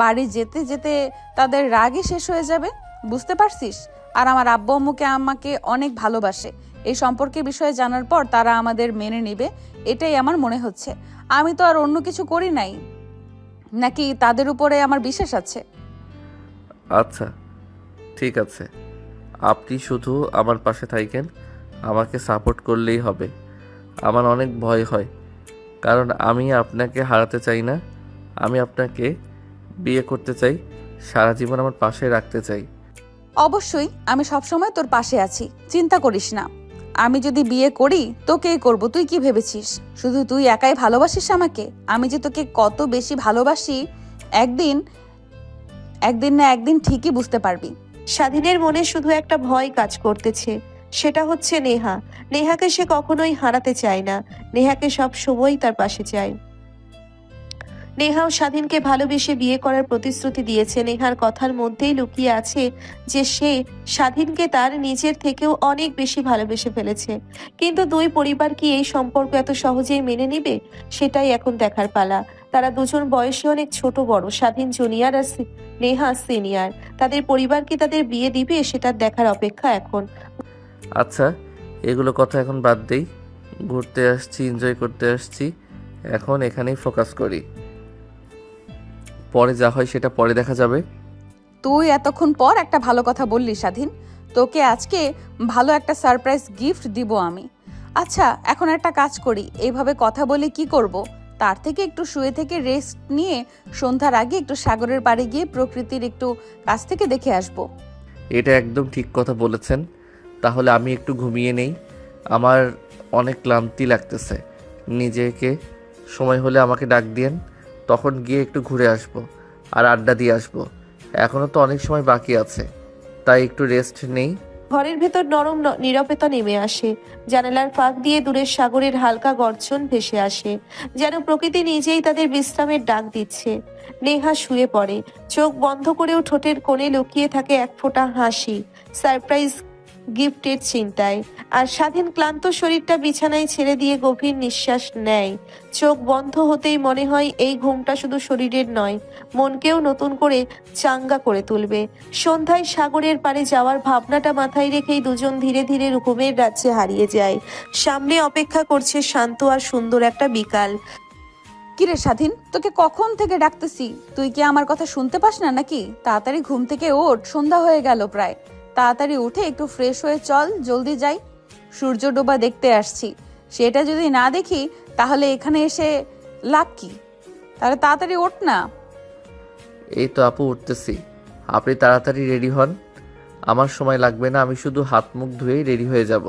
বাড়ি যেতে যেতে তাদের রাগই শেষ হয়ে যাবে, বুঝতে পারছিস? আর আমার আব্বু আম্মুকে আমাকে অনেক ভালোবাসে। এই সম্পর্কের বিষয়ে জানার পর তারা আমাদের মেনে নেবে, এটাই আমার মনে হচ্ছে। আমি তো আর অন্য কিছু করি নাই, নাকি তাদের উপরে আমার বিশ্বাস আছে? আচ্ছা ঠিক আছে, আপনি শুধু আমার পাশে থাকেন, আমাকে সাপোর্ট করলেই হবে। আমার অনেক ভয় হয়, কারণ আমি আপনাকে হারাতে চাই না। আমি আপনাকে বিয়ে করতে চাই, সারা জীবন আমার পাশে রাখতে চাই। অবশ্যই, আমি সবসময় তোর পাশে আছি, চিন্তা করিস না। আমি যদি বিয়ে করি তোকেই করব, তুই কি ভেবেছিস শুধু তুই একাই ভালোবাসিস আমাকে? আমি যে তোকে কত বেশি ভালোবাসি একদিন না একদিন ঠিকই বুঝতে পারবি। স্বাধীনের মনে শুধু একটা ভয় কাজ করতেছে, সেটা হচ্ছে নেহা। নেহাকে সে কখনোই হারাতে চায় না, নেহাকে সব সময় তার পাশে চায়। নেহাও স্বাধীনকে ভালোবেসে বিয়ে করার প্রতিশ্রুতি দিয়েছে। নেহার কথার মধ্যেই লুকিয়ে আছে যে সে স্বাধীনকে তার নিজের থেকেও অনেক বেশি ভালোবেসে ফেলেছে। কিন্তু দুই পরিবার কি এই সম্পর্ক এত সহজেই মেনে নেবে, সেটাই এখন দেখার পালা। তারা দুজন বয়সে অনেক ছোট বড়, স্বাধীন জুনিয়র আর নেহা সিনিয়র। তাদের পরিবার কি তাদের বিয়ে দিবে, সেটা দেখার অপেক্ষা এখন। আচ্ছা, এগুলো কথা এখন বাদ দেই। ঘুরতে আসছি, এনজয় করতে আসছি, এখন এখানেই ফোকাস করি। পরে যা হয় সেটা পরে দেখা যাবে। তুই এতক্ষণ পর একটা ভালো কথা বললি স্বাধীন, তোকে আজকে ভালো একটা সারপ্রাইজ গিফট দিব আমি। আচ্ছা এখন একটা কাজ করি, এইভাবে কথা বলে কি করব? তার থেকে একটু শুয়ে থেকে রেস্ট নিয়ে সন্ধ্যার আগে একটু সাগরের পাড়ে গিয়ে প্রকৃতির একটু কাছ থেকে দেখে আসব। এটা একদম ঠিক কথা বলেছেন। তাহলে আমি একটু ঘুমিয়ে নেই, আমার অনেক ক্লান্তি লাগতেছে। নিজেকে সময় হলে আমাকে ডাক দিয়েন, তখন গিয়ে একটু ঘুরে আসব আর আড্ডা দিয়ে আসব। এখনও তো অনেক সময় বাকি আছে, তাই একটু রেস্ট নেই, ঘরের ভেতর নরম নীরবতা নেমে আসে। জানালার ফাঁক দিয়ে দূরের সাগরের হালকা গর্জন ভেসে আসে, যেন প্রকৃতি নিজেই তাদের বিশ্রামের ডাক দিচ্ছে। নেহা শুয়ে পড়ে, চোখ বন্ধ করেও ঠোঁটের কোণে লুকিয়ে থাকে এক ফোঁটা হাসি, সারপ্রাইজ গিফটের চিন্তায়। আর স্বাধীন ক্লান্ত শরীরটা বিছানায় ছেড়ে দিয়ে গভীর নিঃশ্বাস নেয়। চোখ বন্ধ হতেই মনে হয় এই ঘুমটা শুধু শরীরের নয়, মনকেও নতুন করে চাঙ্গা করে তুলবে। সন্ধ্যায় সাগরের পাড়ে যাওয়ার ভাবনাটা মাথায় রেখেই দুজন ধীরে ধীরে ঘুমের রাজ্যে হারিয়ে যায়। সামনে অপেক্ষা করছে শান্ত আর সুন্দর একটা বিকাল। কিরে স্বাধীন, তোকে কখন থেকে ডাকতেছি, তুই কি আমার কথা শুনতে পাস না নাকি? তাড়াতাড়ি ঘুম থেকে ওঠ, সন্ধ্যা হয়ে গেল প্রায়। তাড়াতাড়ি উঠে একটু ফ্রেশ হয়ে চল, জলদি যাই। সূর্য ডোবা দেখতে আসছি, সেটা যদি না দেখি তাহলে এখানে এসে লাভ কি? তাহলে তাড়াতাড়ি ওঠ না। এই তো আপু উঠতেছি, আপনি তাড়াতাড়ি রেডি হন, আমার সময় লাগবে না, আমি শুধু হাত মুখ ধুয়েই রেডি হয়ে যাব।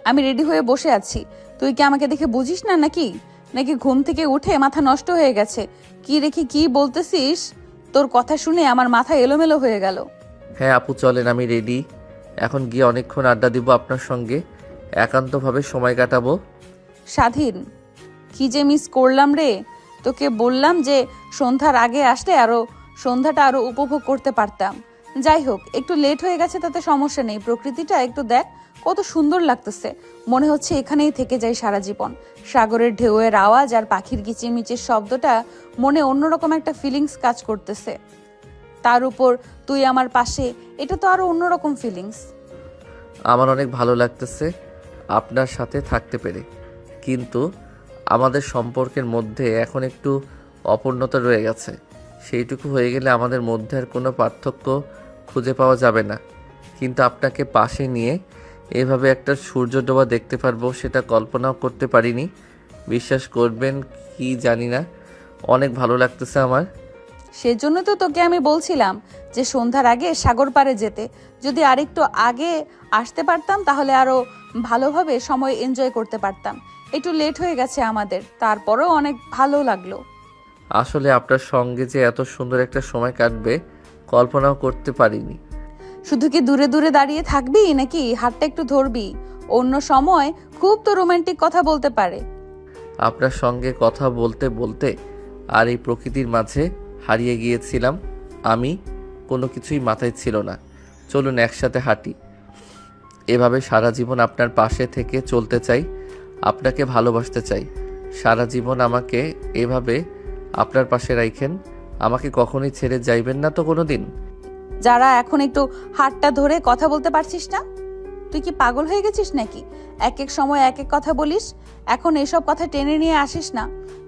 আমি রেডি হয়ে বসে আছি, তুই কি আমাকে দেখে বুঝিস না নাকি? নাকি ঘুম থেকে উঠে মাথা নষ্ট হয়ে গেছে? কি রেখে কি বলতেছিস? তোর কথা শুনে আমার মাথা এলোমেলো হয়ে গেল। হ্যাঁ আপু চলেন, আমি রেডি। এখন গিয়ে অনেকক্ষণ আড্ডা দিব আপনার সঙ্গে, একান্তভাবে সময় কাটাবো। স্বাধীন, কি যে মিস করলাম রে। তোকে বললাম যে সন্ধ্যার আগে আসলে সন্ধ্যাটা আরো উপভোগ করতে পারতাম। যাই হোক, একটু লেট হয়ে গেছে তাতে সমস্যা নেই। প্রকৃতিটা একটু দেখ, কত সুন্দর লাগতেছে। মনে হচ্ছে এখানেই থেকে যাই সারা জীবন। সাগরের ঢেউয়ের আওয়াজ আর পাখির কিচিরমিচির শব্দটা মনে অন্যরকম একটা ফিলিংস কাজ করতেছে। তার উপর তুই আমার পাশে, এটা তো আরো অন্যরকম ফিলিংস। আমার অনেক ভালো লাগতেছে আপনার সাথে থাকতে পেরে, কিন্তু আমাদের সম্পর্কের মধ্যে এখন একটু অপূর্ণতা রয়ে গেছে। সেইটুকু হয়ে গেলে আমাদের মধ্যে আর কোনো পার্থক্য খুঁজে পাওয়া যাবে না। কিন্তু আপনাকে পাশে নিয়ে এভাবে একটা সূর্য ডোবা দেখতে পারবো সেটা কল্পনাও করতে পারিনি। বিশ্বাস করবেন কি জানি না, অনেক ভালো লাগতেছে আমার। সেজন্য তো তোকে আমি বলছিলাম যে সন্ধ্যার আগে সাগর পাড়ে যেতে। যদি আরেকটু আগে আসতে পারতাম তাহলে আরো ভালোভাবে সময় এনজয় করতে পারতাম। একটু লেট হয়ে গেছে আমাদের, তারপরেও অনেক ভালো লাগলো। আসলে আপনার সঙ্গে যে এত সুন্দর একটা সময় কাটবে কল্পনাও করতে পারিনি। শুধু কি দূরে দূরে দাঁড়িয়ে থাকবি নাকি হাতটা একটু ধরবি? অন্য সময় খুব তো রোমান্টিক কথা বলতে পারে। আপনার সঙ্গে কথা বলতে বলতে আর এই প্রকৃতির মাঝে হারিয়ে গিয়েছিলাম আমি, কোনো কিছুই মাথায় ছিল না। চলুন একসাথে হাঁটি। এভাবে সারা জীবন আপনার পাশে থেকে চলতে চাই, আপনাকে ভালোবাসতে চাই। সারা জীবন আমাকে এভাবে আপনার পাশে রাখেন, আমাকে কখনোই ছেড়ে যাইবেন না তো কোনো দিন? যারা এখন একটু হাতটা ধরে কথা বলতে পারছিস না? তুই কি পাগল হয়ে গেছিস নাকি? এক এক সময় এক এক কথা বলিস, এখন এসব কথা টেনে নিয়ে আসিস না।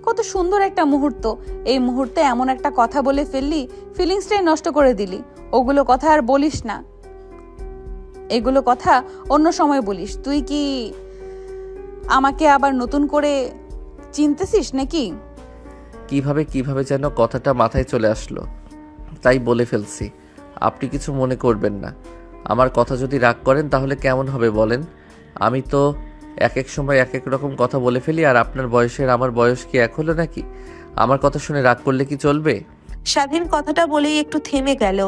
কত সুন্দর একটা মুহূর্ত, এই মুহূর্তে এমন একটা কথা বলে ফেললি, ফিলিংসটাই নষ্ট করে দিলি। ওগুলো কথা আর বলিস না, এগুলো কথা অন্য সময় বলিস। তুই কি আমাকে আবার নতুন করে চিনতেছিস নাকি? কিভাবে যেন কথাটা মাথায় চলে আসলো, তাই বলে ফেলছি। আপনি কিছু মনে করবেন না। আমার কথা যদি রাগ করেন তাহলে কেমন হবে বলেন? আমি তো এক এক সময় এক এক রকম কথা বলে ফেলি, আর আপনার বয়সের আমার বয়স কি এক হলো নাকি? আমার কথা শুনে রাগ করলে কি চলবে? স্বাধীন কথাটা বলেই একটু থেমে গেল।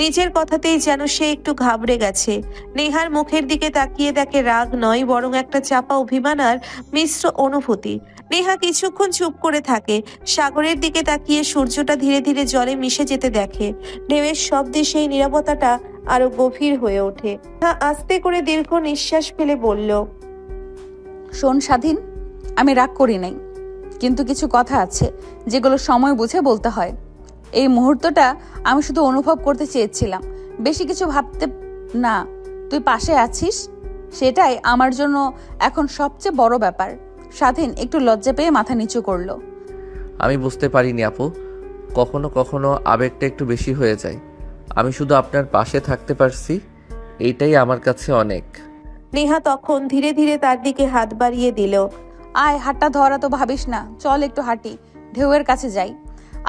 নিজের কথাতেই যেন সে একটু ঘাবড়ে গেছে। নেহার মুখের দিকে তাকিয়ে দেখে রাগ নয়, বরং একটা চাপা অভিমান আর মিশ্র অনুভূতি। নেহা কিছুক্ষণ চুপ করে থাকে, সাগরের দিকে তাকিয়ে সূর্যটা ধীরে ধীরে জলে মিশে যেতে দেখে। ঢেউয়ের শব্দে সেই নীরবতাটা আরো গভীর হয়ে ওঠে। নেহা আস্তে করে দীর্ঘ নিঃশ্বাস ফেলে বলল, শোন স্বাধীন, আমি রাগ করি নাই, কিন্তু কিছু কথা আছে যেগুলো সময় বুঝে বলতে হয়। এই মুহূর্তটা আমি শুধু অনুভব করতে চেয়েছিলাম, বেশি কিছু ভাবতে না। তুই পাশে আছিস, সেটাই আমার জন্য এখন সবচেয়ে বড় ব্যাপার। স্বাধীন একটু লজ্জা পেয়ে মাথা নিচু করলো। আমি বুঝতে পারিনি আপু, কখনো কখনো আবেগটা একটু বেশি হয়ে যায়। আমি শুধু আপনার পাশে থাকতে পারছি, এইটাই আমার কাছে অনেক। নেহা তখন ধীরে ধীরে তার দিকে হাত বাড়িয়ে দিল। আয়, হাতটা ধরা তো ভাবিস না, চল একটু হাঁটি, ঢেউয়ের কাছে যাই।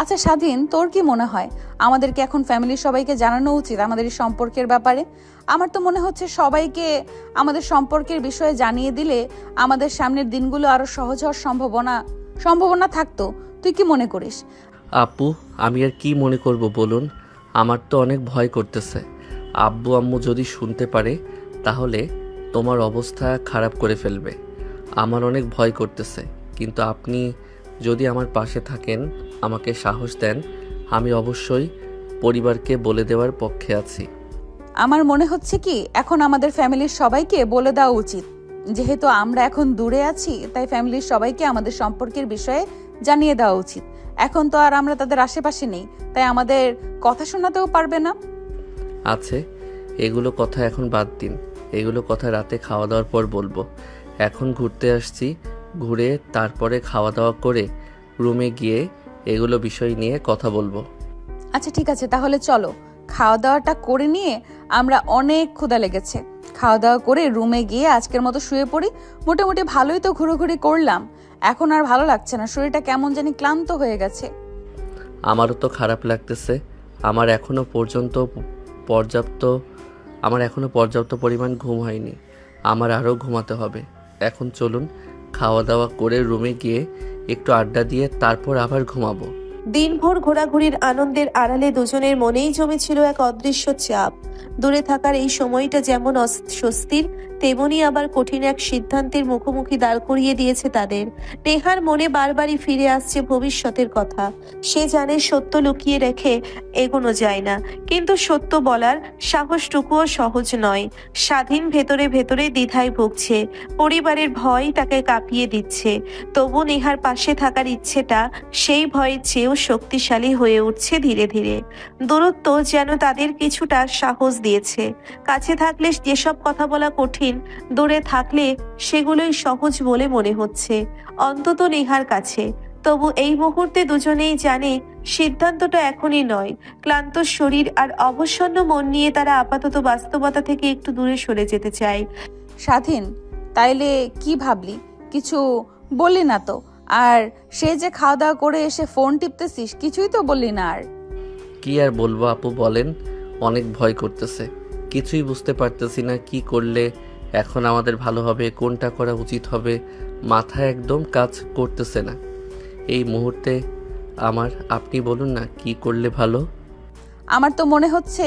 আচ্ছা স্বাধীন, তোর কি মনে হয় আমাদেরকে এখন ফ্যামিলির সবাইকে জানানো উচিত আমাদের এই সম্পর্কের ব্যাপারে? আমার তো মনে হচ্ছে সবাইকে আমাদের সম্পর্কের বিষয়ে জানিয়ে দিলে আমাদের সামনের দিনগুলো আরো সহজ হওয়ার সম্ভাবনা থাকতো। তুই কি মনে করিস? আপু, আমি আর কি মনে করব বলুন? আমার তো অনেক ভয় করতেছে। আব্বু আম্মু যদি শুনতে পারে তাহলে তোমার অবস্থা খারাপ করে ফেলবে। আমার অনেক ভয় করতেছে, কিন্তু আপনি যদি আমার পাশে থাকেন, আমাকে সাহস দেন, আমি অবশ্যই পরিবারকে বলে দেওয়ার পক্ষে আছি। আমার মনে হচ্ছে কি এখন আমাদের ফ্যামিলির সবাইকে বলে দেওয়া উচিত। যেহেতু আমরা এখন দূরে আছি, তাই ফ্যামিলির সবাইকে আমাদের সম্পর্কের বিষয়ে জানিয়ে দেওয়া উচিত। এখন তো আর আমরা তাদের আশেপাশে নেই, তাই আমাদের কথা শোনাতেও পারবে না। আছে, এগুলো কথা এখন বাদ দিন, এগুলো কথা রাতে খাওয়া দাওয়ার পর বলবো। এখন ঘুরতে আসছি, ঘুরে তারপরে খাওয়া দাওয়া করে রুমে গিয়ে এগুলো বিষয় নিয়ে কথা বলবো। আচ্ছা ঠিক আছে, তাহলে চলো খাওয়া দাওয়াটা করে নিয়ে, আমরা অনেক ক্ষুধা লেগেছে। খাওয়া দাওয়া করে রুমে গিয়ে আজকের মতো শুয়ে পড়ি। মোটামুটি ভালোই তো ঘুরোঘুরি করলাম, এখন আর ভালো লাগছে না, শরীরটা কেমন জানি ক্লান্ত হয়ে গেছে। আমারও তো খারাপ লাগতেছে। আমার এখনো পর্যাপ্ত পরিমাণ ঘুম হয়নি। আমার আরও ঘুমাতে হবে। এখন চলুন খাওয়া দাওয়া করে রুমে গিয়ে একটু আড্ডা দিয়ে তারপর আবার ঘুমাবো। দিনভর ঘোরাঘুরির আনন্দের আড়ালে দুজনের মনেই জমেছিল এক অদৃশ্য চাপ। দূরে থাকার এই সময়টা যেমন স্বস্তির, তেমনি আবার কঠিন এক সিদ্ধান্তের মুখোমুখি দাঁড় করিয়ে দিয়েছে তাদের। নেহার মনে বারবারই ফিরে আসছে ভবিষ্যতের কথা। সে জানে সত্য লুকিয়ে রেখে এগোনো যায় না, কিন্তু সত্য বলার সাহসটুকুও সহজ নয়। স্বাধীন ভেতরে ভেতরে দ্বিধায় ভুগছে, পরিবারের ভয় তাকে কাঁপিয়ে দিচ্ছে। তবু নেহার পাশে থাকার ইচ্ছেটা সেই ভয়ের চেয়েও শক্তিশালী হয়ে উঠছে ধীরে ধীরে। দূরত্ব যেন তাদের কিছুটা সাহস দিয়েছে। কাছে থাকলে যেসব কথা বলা কঠিন, দূরে থাকলে সেগুলোই সহজ বলে মনে হচ্ছে, অন্তত নেহার কাছে। তবু এই মুহূর্তে দুজনেই জানে সিদ্ধান্তটা এখনই নয়। ক্লান্ত শরীর আর অবসন্ন মন নিয়ে তারা আপাতত বাস্তবতা থেকে একটু দূরে সরে যেতে চায়। স্বাধীন, তাইলে কি ভাবলি? কিছু বললি না তো। আর সে যে খাওয়া দাওয়া করে এসে ফোন টিপতেছিস, কিছুই তো বললি না। আর কি আর বলবো আপু বলেন, অনেক ভয় করতেছে। কিছুই বুঝতে পারতেছি না কি করলে এখন আমাদের ভালো হবে, কোনটা করা উচিত হবে, মাথায় একদম কাজ করতেছে না এই মুহূর্তে আমার। আপনি বলুন না কি করলে ভালো? আমার তো মনে হচ্ছে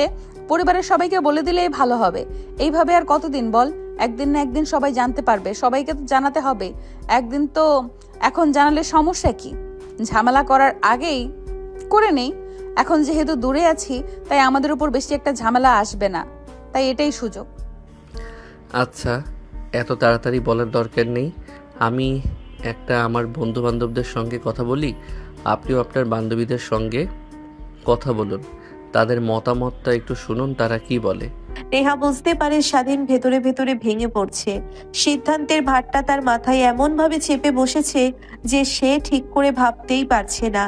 পরিবারের সবাইকে বলে দিলেই ভালো হবে। এইভাবে আর কতদিন বল? একদিন না একদিন সবাই জানতে পারবে, সবাইকে তো জানাতে হবে একদিন। তো এখন জানালে সমস্যা কি? ঝামেলা করার আগেই করে নেই। এখন যেহেতু দূরে আছি, তাই আমাদের উপর বেশি একটা ঝামেলা আসবে না, তাই এটাই সুযোগ। আচ্ছা, এত তাড়াতাড়ি বলার দরকার নেই। আমি আমার বন্ধু বান্ধবদের সঙ্গে কথা বলি, আপনিও আপনার বান্ধবীদের সঙ্গে কথা বলুন, তাদের মতামতটা একটু শুনুন, তারা কি বলে। নেহা বুঝতে পারে স্বাধীন ভেতরে ভেতরে ভেঙে পড়ছে। সিদ্ধান্তের ভারটা তার মাথায় এমন ভাবে চেপে বসেছে যে সে ঠিক করে ভাবতেই পারছে না।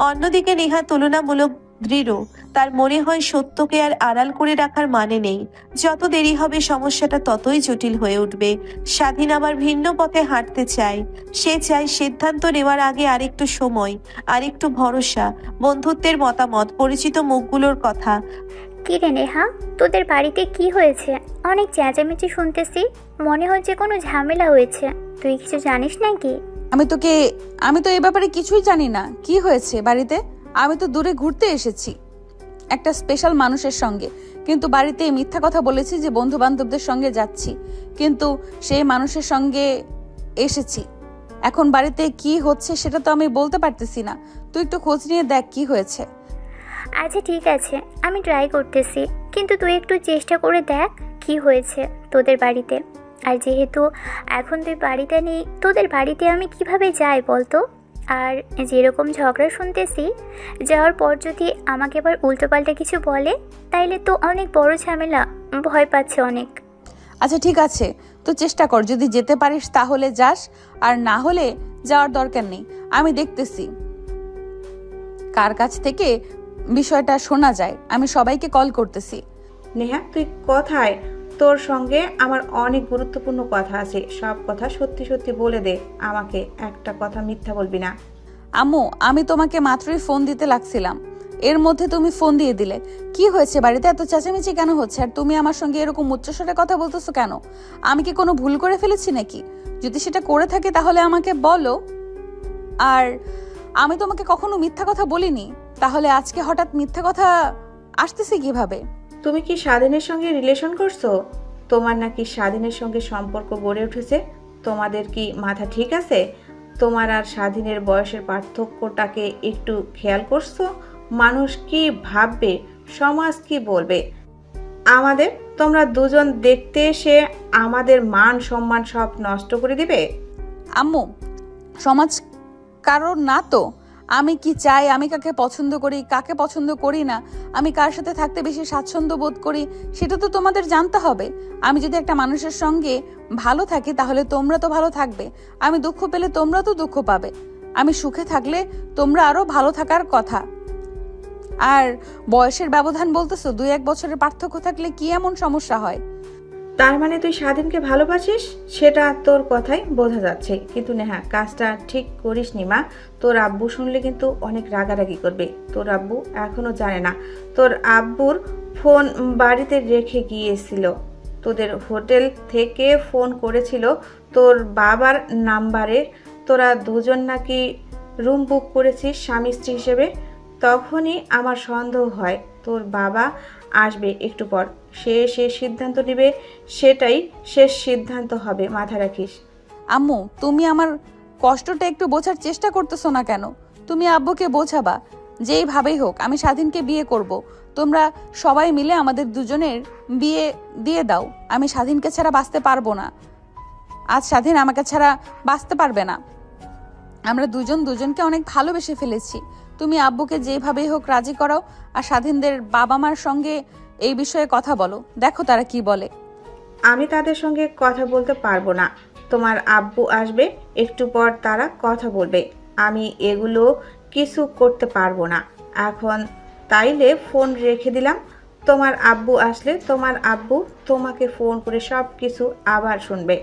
অন্যদিকে নেহা তুলনামূলক দৃঢ়। তার মনে হয় সত্যকে আর আড়াল করে রাখার মানে নেই। যত দেরি হবে সমস্যাটা ততই জটিল হয়ে উঠবে। স্বাধীন আবার ভিন্ন পথে হাঁটতে চায়। সে চায় সিদ্ধান্ত নেওয়ার আগে আরেকটু সময়, আরেকটু ভরসা, বন্ধুত্বের মতামত, পরিচিত মুখগুলোর কথা। কি রে নেহা, তোদের বাড়িতে কি হয়েছে? অনেক চেঁচামেচি শুনতেছি, মনে হচ্ছে কোনো ঝামেলা হয়েছে। তুই কিছু জানিস নাকি? আমি তো এই ব্যাপারে কিছুই জানি না। কি হয়েছে বাড়িতে? আমি তো দূরে ঘুরতে এসেছি একটা স্পেশাল মানুষের সঙ্গে, কিন্তু বাড়িতে মিথ্যা কথা বলেছি যে বন্ধু বান্ধবদের সঙ্গে যাচ্ছি, কিন্তু সেই মানুষের সঙ্গে এসেছি। এখন বাড়িতে কি হচ্ছে সেটা তো আমি বলতে পারতেছি না। তুই একটু খোঁজ নিয়ে দেখ কি হয়েছে। আচ্ছা ঠিক আছে, আমি ট্রাই করতেছি, কিন্তু তুই একটু চেষ্টা করে দেখ কি হয়েছে তোদের বাড়িতে। আর যেহেতু এখন তুই বাড়িতে নেই, তোদের বাড়িতে আমি কিভাবে যাই বলতো? আর যেরকম ঝগড়া শুনতেছি, যাওয়ার পর যদি আমাকে আবার উল্টোপাল্টা কিছু বলে, তাইলে তো অনেক বড় ঝামেলা। ভয় পাচ্ছে অনেক। আচ্ছা ঠিক আছে, তো চেষ্টা কর, যদি যেতে পারিস তাহলে যাস, আর না হলে যাওয়ার দরকার নেই। আমি দেখতেছি কার কাছ থেকে বিষয়টা শোনা যায়, আমি সবাইকে কল করতেছি। নেহা, তুই কোথায়? তোর সঙ্গে আমার অনেক গুরুত্বপূর্ণ কথা আছে, সব কথা সত্যি সত্যি বলে দে আমাকে, একটা কথা মিথ্যা বলবি না। আম্মু, আমি তোমাকে মাত্রই ফোন দিতে লাগছিলাম, এর মধ্যে তুমি ফোন দিয়ে দিলে। কি হয়েছে বাড়িতে? এত চেঁচামেচি কেন হচ্ছে? আর তুমি আমার সঙ্গে এরকম উচ্চস্বরে কথা বলতেছো কেন? আমি কি কোনো ভুল করে ফেলেছি নাকি? যদি সেটা করে থাকে তাহলে আমাকে বলো। আর আমি তোমাকে কখনো মিথ্যা কথা বলিনি, তাহলে আজকে হঠাৎ মিথ্যা কথা আসতেছে কিভাবে? তুমি কি স্বাধীনের সঙ্গে রিলেশন করছো? তোমার নাকি স্বাধীনের সঙ্গে সম্পর্ক গড়ে উঠেছে। তোমাদের কি মাথা ঠিক আছে? তোমার আর স্বাধীনের বয়সের পার্থক্যটাকে একটু খেয়াল করছো? মানুষ কি ভাববে, সমাজ কি বলবে আমাদের? তোমরা দুজন দেখতে এসে আমাদের মান সম্মান সব নষ্ট করে দিবে। আম্মু, সমাজ কারোর না তো। আমি কি চাই, আমি কাকে পছন্দ করি, কাকে পছন্দ করি না, আমি কার সাথে থাকতে বেশি স্বাচ্ছন্দ্য বোধ করি, সেটা তো তোমাদের জানতে হবে। আমি যদি একটা মানুষের সঙ্গে ভালো থাকি তাহলে তোমরা তো ভালো থাকবে, আমি দুঃখ পেলে তোমরা তো দুঃখ পাবে, আমি সুখে থাকলে তোমরা আরো ভালো থাকার কথা। আর বয়সের ব্যবধান বলতেছো, 2-1 বছরের পার্থক্য থাকলে কি এমন সমস্যা হয়? তার মানে তুই স্বাধীনকে ভালোবাসিস, সেটা তোর কথাই বোঝা যাচ্ছে। কিন্তু নেহা, কাজটা ঠিক করিসনি মা। তোর আব্বু শুনলে কিন্তু অনেক রাগারাগি করবে। তোর আব্বু এখনো জানে না তোর আব্বুর ফোন বাড়িতে রেখে গিয়েছিল। তোদের হোটেল থেকে ফোন করেছিল তোর বাবার নাম্বারে। তোরা দুজন নাকি রুম বুক করেছিস স্বামী স্ত্রী হিসেবে। তখনই আমার সন্দেহ হয় তোর বাবা আসবে একটু পর। সে সিদ্ধান্ত নেবে, সেটাই শেষ সিদ্ধান্ত হবে, মাথা রাখিস। আম্মু, তুমি আমার কষ্টটা একটু বোঝার চেষ্টা করতেছো না কেন? তুমি আব্বুকে বোঝাবা, যেইভাবেই হোক আমি স্বাধীনকে বিয়ে করব। তোমরা সবাই মিলে আমাদের দুজনের বিয়ে দিয়ে দাও। আমি স্বাধীনকে ছাড়া বাঁচতে পারবো না। আজ স্বাধীন আমাকে ছাড়া বাঁচতে পারবে না। আমরা দুজন দুজনকে অনেক ভালোবেসে ফেলেছি। তুমি আব্বুকে যেভাবেই হোক রাজি করাও, আর স্বাধীনদের বাবা মার সঙ্গে এই বিষয়ে কথা বলো, দেখো তারা কি বলে। আমি তাদের সঙ্গে কথা বলতে পারবো না। তোমার আব্বু আসবে একটু পর, তারা কথা বলবে। আমি এগুলো কিছু করতে পারবো না এখন। তাইলে ফোন রেখে দিলাম। তোমার আব্বু আসলে তোমার আব্বু তোমাকে ফোন করে সব কিছু আবার শুনবে।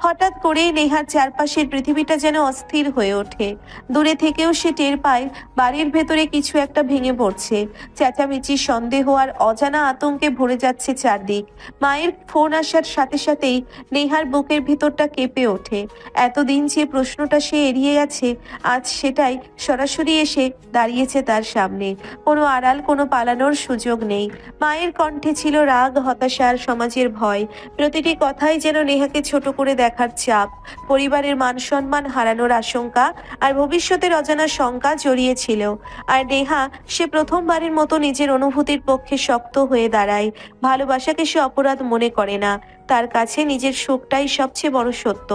হঠাৎ করে নেহার চারপাশের পৃথিবীটা যেন অস্থির হয়ে ওঠে। দূরে থেকেও সে টের পায় বাড়ির ভেতরে কিছু একটা ভেঙে পড়ছে। চেঁচামেচি, সন্দেহ আর অজানা আতঙ্কে ভরে যাচ্ছে চারদিক। মায়ের ফোন আসার সাথে সাথেই নেহার বুকের ভেতরটা কেঁপে ওঠে। এতদিন যে প্রশ্নটা সে এড়িয়ে গেছে, আজ সেটাই সরাসরি এসে দাঁড়িয়েছে তার সামনে। কোনো আড়াল, কোনো পালানোর সুযোগ নেই। মায়ের কণ্ঠে ছিল রাগ, হতাশা আর সমাজের ভয়। প্রতিটি কথাই যেন নেহাকে ছোট করে দেখার চাপ, পরিবারের মান সম্মান হারানোর আশঙ্কা আর ভবিষ্যতের অজানা শঙ্কা জড়িয়েছিল। আর নেহা, সে প্রথমবারের মতো নিজের অনুভূতির পক্ষে শক্ত হয়ে দাঁড়ায়। ভালোবাসাকে সে অপরাধ মনে করে না, তার কাছে নিজের সুখটাই সবচেয়ে বড় সত্য।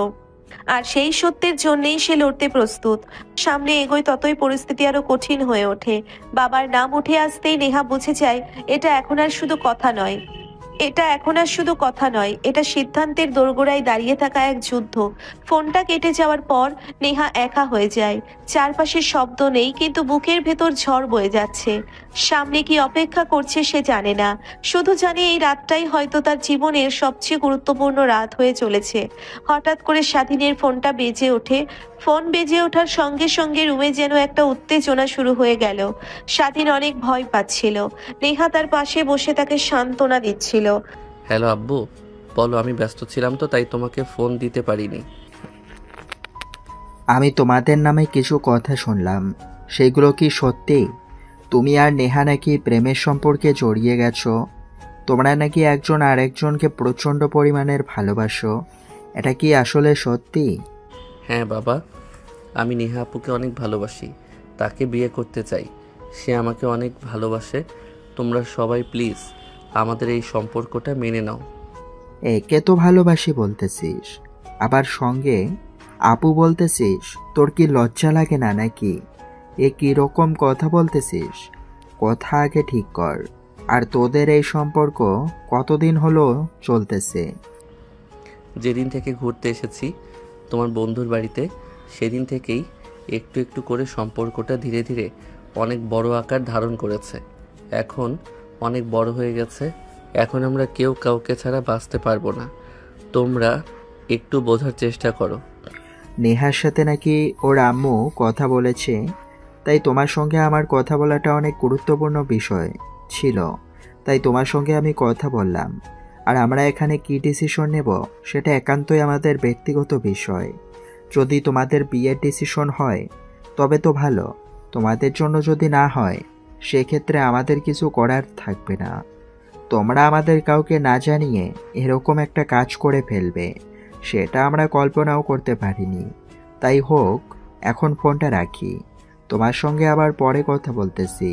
আর সেই সত্যের জন্যেই সে লড়তে প্রস্তুত। সামনে এগোয় ততই পরিস্থিতি আরো কঠিন হয়ে ওঠে। বাবার নাম উঠে আসতেই নেহা বুঝে যায় এটা এখন আর শুধু কথা নয়, এটা সিদ্ধান্তের দোরগোড়ায় দাঁড়িয়ে থাকা এক যুদ্ধ। ফোনটা কেটে যাওয়ার পর নেহা একা হয়ে যায়। চারপাশে শব্দ নেই, কিন্তু বুকের ভেতর ঝড় বয়ে যাচ্ছে। সামনে কি অপেক্ষা করছে সে জানে না, শুধু জানে এই রাতটাই হয়তো তার জীবনের সবচেয়ে গুরুত্বপূর্ণ রাত হয়ে চলেছে। হঠাৎ করে স্বাধীনের ফোনটা বেজে ওঠে। ফোন বেজে ওঠার সঙ্গে সঙ্গে রুমে যেন একটা উত্তেজনা শুরু হয়ে গেল। স্বাধীন অনেক ভয় পাচ্ছিল। নেহা তার পাশে বসে তাকে সান্ত্বনা দিচ্ছিল। হ্যালো আব্বু, বলো। আমি ব্যস্ত ছিলাম তো, তাই তোমাকে ফোন দিতে পারিনি। আমি তোমাদের নামে কিছু কথা শুনলাম, সেগুলো কি সত্যি? তুমি আর নেহা নাকি প্রেমের সম্পর্কে জড়িয়ে গেছো। তোমরা নাকি একজন আরেকজনকে প্রচণ্ড পরিমাণের ভালোবাসো। এটা কি আসলে সত্যি? হ্যাঁ বাবা, আমি নেহা আপুকে অনেক ভালোবাসি, তাকে বিয়ে করতে চাই। সে আমাকে অনেক ভালোবাসে। তোমরা সবাই প্লিজ আমাদের এই সম্পর্কটা মেনে নাও। একে তো ভালোবাসি বলতেছিস, আবার সঙ্গে আপু বলতেছিস। তোর কি লজ্জা লাগে না নাকি? এ কীরকম কথা বলতেছিস? কথা আগে ঠিক কর। আর তোদের এই সম্পর্ক কতদিন হলো চলতেছে? যেদিন থেকে ঘুরতে এসেছি তোমার বন্ধুর বাড়িতে, সেদিন থেকেই একটু একটু করে সম্পর্কটা ধীরে ধীরে অনেক বড় আকার ধারণ করেছে। এখন অনেক বড় হয়ে গেছে। এখন আমরা কেউ কাউকে ছাড়া বাঁচতে পারবো না। তোমরা একটু বোঝার চেষ্টা করো। নেহার সাথে নাকি ওর আম্মু কথা বলেছে, তাই তোমার সঙ্গে আমার কথা বলাটা অনেক গুরুত্বপূর্ণ বিষয় ছিল, তাই তোমার সঙ্গে আমি কথা বললাম। আর আমরা এখানে কি ডিসিশন নেব সেটা একান্তই আমাদের ব্যক্তিগত বিষয়। যদি তোমাদের বিয়ের ডিসিশন হয় তবে তো ভালো, তোমাদের জন্য যদি না হয় সেক্ষেত্রে আমাদের কিছু করার থাকবে না। তোমরা আমাদের কাউকে না জানিয়ে এরকম একটা কাজ করে ফেলবে সেটা আমরা কল্পনাও করতে পারিনি। তাই হোক, এখন ফোনটা রাখি, তোমার সঙ্গে আবার পরে কথা বলতেছি।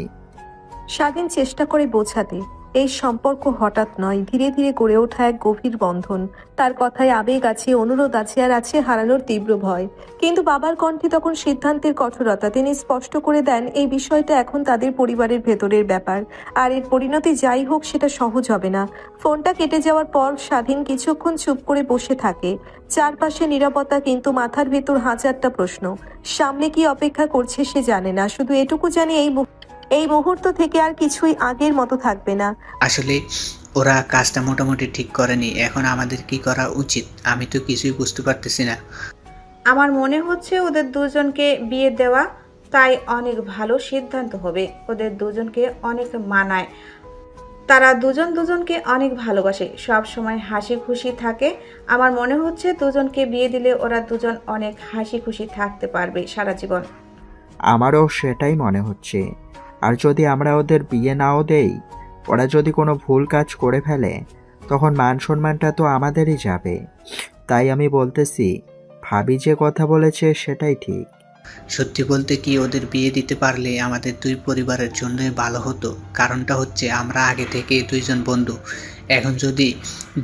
স্বাধীন চেষ্টা করে বোঝাতে এই সম্পর্ক হঠাৎ নয়, ধীরে ধীরে গড়ে ওঠা এক গভীর বন্ধন। তার কথায় আবেগ আছে, অনুরোধ আছে, আর আছে হারানোর তীব্র ভয়। কিন্তু বাবার কণ্ঠে তখন সিদ্ধান্তের কঠোরতা। তিনি স্পষ্ট করে দেন এই বিষয়টা এখন তাদের পরিবারের ভেতরের ব্যাপার, আর এর পরিণতি যাই হোক সেটা সহজ হবে না। ফোনটা কেটে যাওয়ার পর স্বাধীন কিছুক্ষণ চুপ করে বসে থাকে। চারপাশে নীরবতা, কিন্তু মাথার ভেতর হাজারটা প্রশ্ন। সামনে কি অপেক্ষা করছে সে জানে না, শুধু এটুকু জানে এই মুহূর্ত থেকে আর কিছুই আগের মতো থাকবে না। আসলে ওরা কাজটা মোটামুটি ঠিক করেনি, এখন আমাদের কি করা উচিত আমি তো কিছুই বুঝতে পারতেছি না। আমার মনে হচ্ছে ওদের দুজনকে বিয়ে দেওয়া তাই অনেক ভালো সিদ্ধান্ত হবে। ওদের দুজনকে অনেক মানায়, তারা দুজন দুজনকে অনেক ভালোবাসে, সব সময় হাসি খুশি থাকে। আমার মনে হচ্ছে দুজনকে বিয়ে দিলে ওরা দুজন অনেক হাসি খুশি থাকতে পারবে সারা জীবন। আমারও সেটাই মনে হচ্ছে। আর যদি আমরা ওদের বিয়ে নাও দেই, ওরা যদি কোনো ভুল কাজ করে ফেলে, তখন মান সম্মানটা তো আমাদেরই যাবে। তাই আমি বলতেছি, ভাবি যে কথা বলেছে সেটাই ঠিক। সত্যি বলতে কি, ওদের বিয়ে দিতে পারলে আমাদের দুই পরিবারের জন্যই ভালো হতো। কারণটা হচ্ছে আমরা আগে থেকে দুইজন বন্ধু, এখন যদি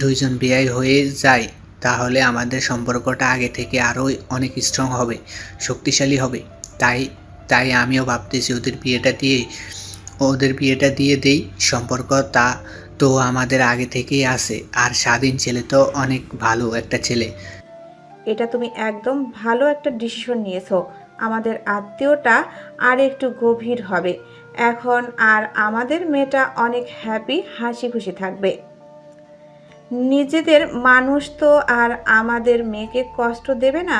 দুইজন বিয়ে হয়ে যায় তাহলে আমাদের সম্পর্কটা আগে থেকে আরও অনেক স্ট্রং হবে, শক্তিশালী হবে। তাই তাই আমিও ভাবতেছি ওদের বিয়েটা দিয়ে দেই। সম্পর্ক তা তো আমাদের আগে থেকেই আছে, আর স্বাধীন ছেলে তো অনেক ভালো একটা ছেলে। এটা তুমি একদম ভালো একটা ডিসিশন নিয়েছো। আমাদের আত্মীয়টা আর একটু গভীর হবে এখন, আর আমাদের মেয়েটা অনেক হ্যাপি হাসি খুশি থাকবে। নিজেদের মানুষ তো আর আমাদের মেয়েকে কষ্ট দেবে না,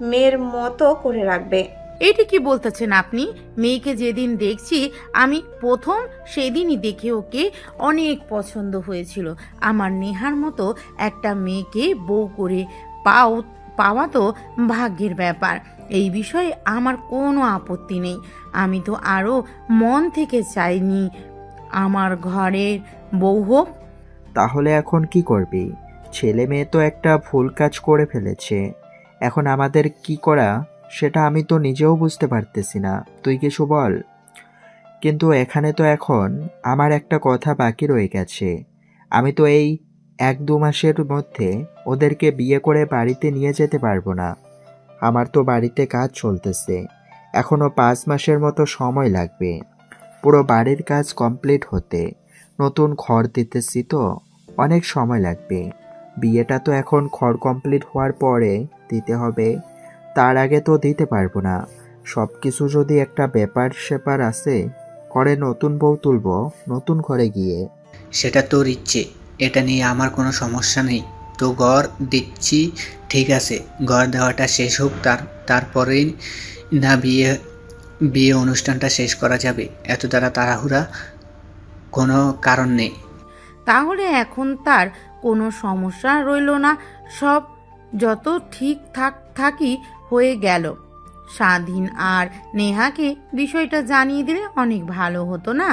মেয়ের মতো করে রাখবে। এইটা কি বলতেছেন আপনি? মেয়েকে যেদিন দেখছি আমি প্রথম, সেদিনই দেখে ওকে অনেক পছন্দ হয়েছিল। আমার নেহার মতো একটা মেয়েকে বউ করে পাওয়া তো ভাগ্যের ব্যাপার। এই বিষয়ে আমার কোনো আপত্তি নেই। আমি তো আরও মন থেকে চাইনি আমার ঘরের বউ হোক। তাহলে এখন কি করবি? ছেলে মেয়ে তো একটা ভুল কাজ করে ফেলেছে, এখন আমাদের কি করা সেটা আমি তো নিজেও বুঝতে পারতেছি না, তুই কিছু বল। কিন্তু এখানে তো এখন আমার একটা কথা বাকি রয়ে গেছে। আমি তো এই 1-2 মাসের মধ্যে ওদেরকে বিয়ে করে বাড়িতে নিয়ে যেতে পারবো না। আমার তো বাড়িতে কাজ চলতেছে, এখনও 5 মাসের মতো সময় লাগবে পুরো বাড়ির কাজ কমপ্লিট হতে। নতুন ঘর দিতেছি তো অনেক সময় লাগবে। বিয়েটা তো এখন ঘর কমপ্লিট হওয়ার পরে দিতে হবে, তার আগে তো দিতে পারবো না। সব কিছু যদি একটা ব্যাপার স্যাপার আছে, ঘরে নতুন বউ তুলবো নতুন ঘরে গিয়ে। সেটা তোর ইচ্ছে, এটা নিয়ে আমার কোনো সমস্যা নেই। তো ঘর দিচ্ছি ঠিক আছে, ঘর দেওয়াটা শেষ হোক, তারপরেই না বিয়ে অনুষ্ঠানটা শেষ করা যাবে। এত তাড়াহুড়া কোনো কারণ নেই। তাহলে এখন তার কোনো সমস্যা রইল না, সব যত থাকি হয়ে গেল। স্বাধীন আর নেহাকে বিষয়টা জানিয়ে দিলে অনেক ভালো হতো না?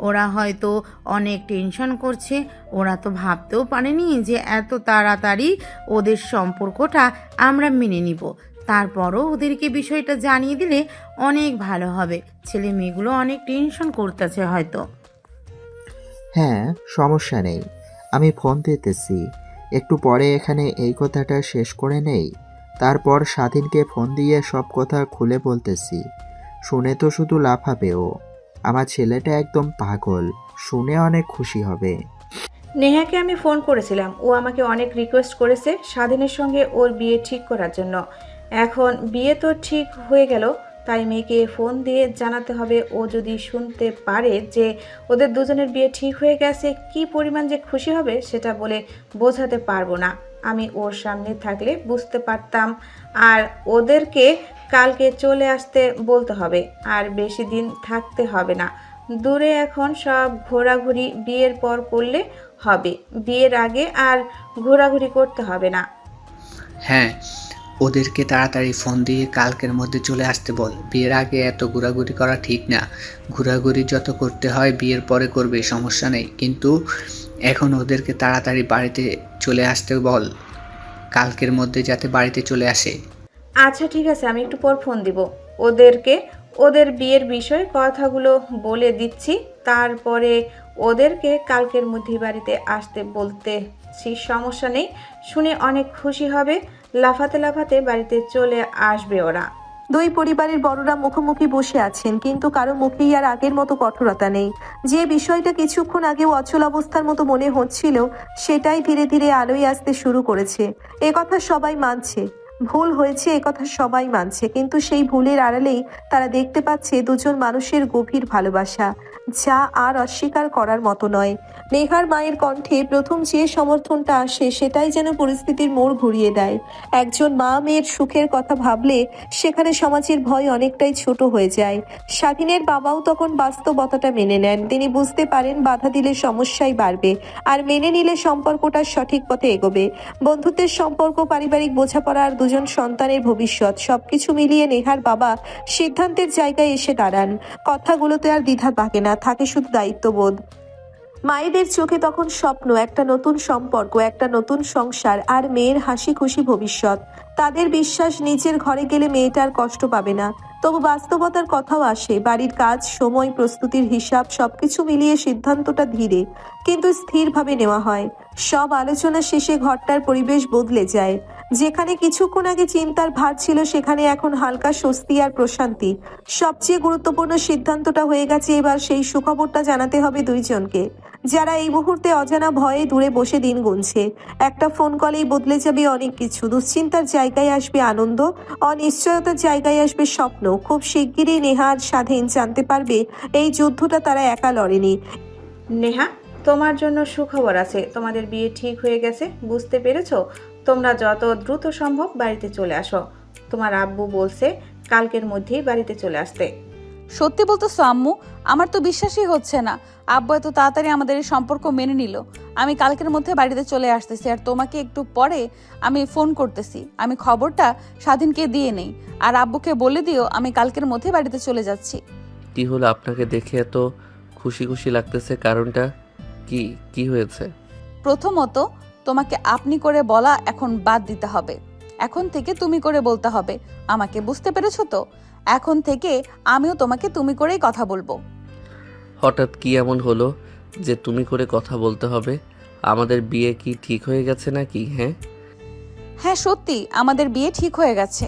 ওরা হয়তো অনেক টেনশন করছে, ওরা তো ভাবতেও পারেনি যে এত তাড়াতাড়ি ওদের সম্পর্কটা আমরা মেনে নিব। তারপরও ওদেরকে বিষয়টা জানিয়ে দিলে অনেক ভালো হবে। ছেলে মেয়েগুলো অনেক টেনশন করতেছে হয়তো। হ্যাঁ, সমস্যা নেই, আমি ফোন দিতেছি। একটু পরে এখানে এই কথাটা শেষ করে নেই, তারপর স্বাধীনকে ফোন দিয়ে সব কথা খুলে বলতেছি। শুনে তো শুধু লাফাবে ও। আমার ছেলেটা একদম পাগল, শুনে অনেক খুশি হবে। নেহাকে আমি ফোন করেছিলাম, ও আমাকে অনেক রিকোয়েস্ট করেছে স্বাধীনের সঙ্গে ওর বিয়ে ঠিক করার জন্য। এখন বিয়ে তো ঠিক হয়ে গেল, তাই মেয়েকে ফোন দিয়ে জানাতে হবে। ও যদি শুনতে পারে যে ওদের দুজনের বিয়ে ঠিক হয়ে গেছে, কি পরিমাণ যে খুশি হবে সেটা বলে বোঝাতে পারবো না। আমি ওর সামনে থাকলে বুঝতে পারতাম। আর ওদেরকে কালকে চলে আসতে বলতে হবে, আর বেশি দিন থাকতে হবে না দূরে। এখন সব ঘোরাঘুরি বিয়ের পর করলে হবে, বিয়ের আগে আর ঘোরাঘুরি করতে হবে না। হ্যাঁ, ওদেরকে তাড়াতাড়ি ফোন দিয়ে কালকের মধ্যে চলে আসতে বল। বিয়ের আগে এত ঘোরাঘুরি করা ঠিক না। ঘোরাঘুরি যত করতে হয় বিয়ের পরে করবে, সমস্যা নেই, কিন্তু এখন ওদেরকে তাড়াতাড়ি বাড়িতে চলে আসতে বল, কালকের মধ্যে যাতে বাড়িতে চলে আসে। আচ্ছা ঠিক আছে, আমি একটু পর ফোন দিব ওদেরকে। ওদের বিয়ের বিষয়ে কথাগুলো বলে দিচ্ছি, তারপরে ওদেরকে কালকের মধ্যেই বাড়িতে আসতে বলতেছি, সমস্যা নেই। শুনে অনেক খুশি হবে, লাফাতে লাফাতে বাড়িতে চলে আসবে ওরা। দুই পরিবারের বড়রা মুখোমুখি বসে আছেন, কিন্তু কারো মুখেই আর আগের মতো কঠোরতা নেই। যে বিষয়টা কিছুক্ষণ আগেও অচল অবস্থার মতো মনে হচ্ছিল, সেটাই ধীরে ধীরে আলোয় আসতে শুরু করেছে। এ কথা সবাই মানছে, ভুল হয়েছে এ কথা সবাই মানছে, কিন্তু সেই ভুলের আড়ালেই তারা দেখতে পাচ্ছে দুজন মানুষের গভীর ভালোবাসা, যা আর অস্বীকার করার মতো নয়। নেহার মায়ের কণ্ঠে প্রথম যে সমর্থনটা আসে, সেটাই যেন পরিস্থিতির মোড় ঘুরিয়ে দেয়। একজন মা মেয়ের সুখের কথা ভাবলে সেখানে সমাজের ভয় অনেকটাই ছোট হয়ে যায়। স্বাধীনের বাবাও তখন বাস্তবতাটা মেনে নেন। তিনি বুঝতে পারেন বাধা দিলে সমস্যাই বাড়বে, আর মেনে নিলে সম্পর্কটা সঠিক পথে এগোবে। বন্ধুত্বের সম্পর্ক, পারিবারিক বোঝাপড়া আর দুজন সন্তানের ভবিষ্যৎ, সবকিছু মিলিয়ে নেহার বাবা সিদ্ধান্তের জায়গায় এসে দাঁড়ান। কথাগুলোতে আর দ্বিধা থাকে না, থাকে শুধু দায়িত্ববোধ। মায়েদের চোখে তখন স্বপ্ন, একটা নতুন সম্পর্ক, একটা নতুন সংসার, আর মেয়ের হাসি খুশি ভবিষ্যৎ। তাদের বিশ্বাস নিজের ঘরে গেলে মেয়েটার কষ্ট পাবে না। তবু বাস্তবতার কথাও আসে, বাড়ির কাজ, সময়, প্রস্তুতির হিসাব, সবকিছু মিলিয়ে সিদ্ধান্তটা ধীরে কিন্তু স্থিরভাবে নেওয়া হয়। সব আলোচনা শেষে ঘরটার পরিবেশ বদলে যায়। যেখানে কিছুক্ষণ আগে চিন্তার ভার ছিল, সেখানে এখন হালকা স্বস্তি আর প্রশান্তি। সবচেয়ে গুরুত্বপূর্ণ সিদ্ধান্তটা হয়ে গেছে এবার। সেই সুখবরটা জানাতে হবে দুইজনকে, যারা এই মুহূর্তে অজানা ভয়ে দূরে বসে দিন গুনছে। একটা ফোন কলেই বদলে যাবে অনেক কিছু। দুশ্চিন্তার জায়গায় আসবে আনন্দ, অনিশ্চয়তার জায়গায় আসবে স্বপ্ন। খুব শিগগিরই নেহা আর স্বাধীন জানতে পারবে এই যুদ্ধটা তারা একা লড়েনি। নেহা, তোমার জন্য সুখবর আছে, তোমাদের বিয়ে ঠিক হয়ে গেছে। বুঝতে পেরেছো? তোমরা যত দ্রুত সম্ভব বাড়িতে চলে আসো। তোমার আব্বু বলছে কালকের মধ্যেই বাড়িতে চলে আসতে। সত্যি বলতেছো আম্মু? আমার তো বিশ্বাসই হচ্ছে না আব্বু এত তাড়াতাড়ি আমাদের এই সম্পর্ক মেনে নিল। আমি কালকের মধ্যে বাড়িতে চলে আসতেছি, আর তোমাকে একটু পরে আমি ফোন করতেছি। আমি খবরটা স্বাধীনকে দিয়ে নেই, আর আব্বুকে বলে দিও আমি কালকের মধ্যে বাড়িতে চলে যাচ্ছি। কি হলো, আপনাকে দেখে এত খুশি খুশি লাগতেছে? কারণটা কি? কি হয়েছে? প্রথমত, তোমাকে আপনি করে বলা এখন বাদ দিতে হবে। এখন থেকে তুমি করে বলতে হবে আমাকে, বুঝতে পেরেছো তো? এখন থেকে আমিও তোমাকে তুমি করেই কথা বলবো। হঠাৎ কি এমন হলো যে তুমি করে কথা বলতে হবে? আমাদের বিয়ে কি ঠিক হয়ে গেছে নাকি? হ্যাঁ সত্যি, আমাদের বিয়ে ঠিক হয়ে গেছে।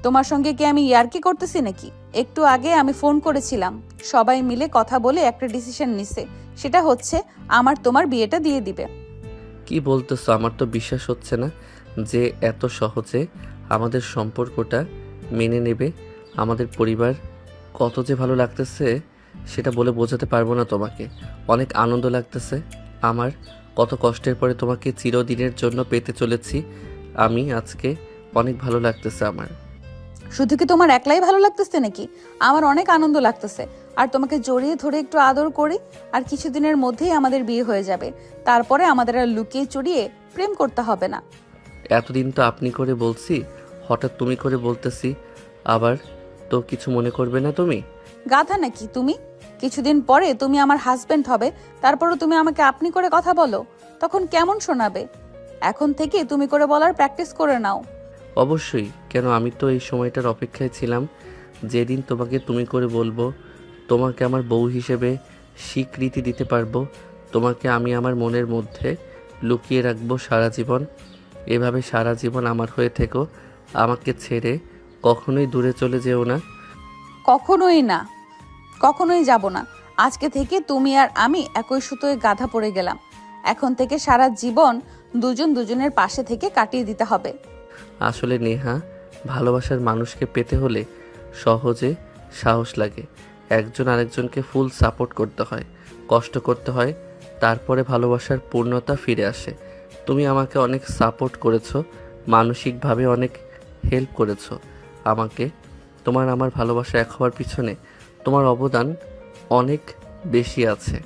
তোমার সঙ্গে কি আমি ইয়ার্কি করতেছি নাকি? একটু আগে আমি ফোন করেছিলাম, সবাই মিলে কথা বলে একটা ডিসিশন নিছে, সেটা হচ্ছে আমার তোমার বিয়েটা দিয়ে দিবে। কি বলতেছো? আমার তো বিশ্বাস হচ্ছে না যে এত সহজে আমাদের সম্পর্কটা মেনে নেবে আমাদের পরিবার। কত যে ভালো লাগতেছে সেটা বলে বোঝাতে পারবো না তোমাকে। অনেক আনন্দ লাগতেছে আমার। কত কষ্টের পরে তোমাকে চিরদিনের জন্য পেতে চলেছি আমি আজকে। অনেক ভালো লাগতেছে আমার। শুধু কি তোমার একলাই ভালো লাগতেছে নাকি? আমার অনেক আনন্দ লাগতেছে। আর তোমাকে জড়িয়ে ধরে একটু আদর করি, আর কিছুদিনের মধ্যেই আমাদের বিয়ে হয়ে যাবে। তারপরে আমাদের আর লুকিয়ে চুরিয়ে প্রেম করতে হবে না। এতদিন তো আপনি করে বলছি, হঠাৎ তুমি করে বলতেছি, আবার তো কিছু মনে করবে না তুমি? গাধা নাকি তুমি? কিছুদিন পরে তুমি আমার হাজবেন্ড হবে, তারপরও তুমি আমাকে আপনি করে কথা বলো, তখন কেমন শোনাবে? এখন থেকে তুমি করে বলার প্র্যাকটিস করে নাও। অবশ্যই। কেন, আমি তো এই সময়টার অপেক্ষায় ছিলাম যেদিন তোমাকে তুমি করে বলবো, তোমাকে আমার বউ হিসেবে স্বীকৃতি দিতে পারবো, তোমাকে আমি আমার মনের মধ্যে লুকিয়ে রাখবো সারা জীবন। এভাবে সারা জীবন আমার হয়ে থেকো, আমাকে ছেড়ে কখনোই দূরে চলে যেও না। কখনোই না, কখনোই যাব না। আজকে থেকে তুমি আর আমি একই সুতোয় গাধা পড়ে গেলাম। এখন থেকে সারা জীবন দুজন দুজনের পাশে থেকে কাটিয়ে দিতে হবে। আসলে নেহা, ভালোবাসার মানুষকে পেতে হলে সহজে সাহস লাগে। একজন আরেকজনকে ফুল সাপোর্ট করতে হয়, কষ্ট করতে হয়, তারপরে ভালোবাসার পূর্ণতা ফিরে আসে। তুমি আমাকে অনেক সাপোর্ট করেছো, মানসিকভাবে অনেক হেল্প করেছো আমাকে। আমার ভালোবাসা এক হওয়ার পিছনে তোমার অবদান অনেক বেশি আছে,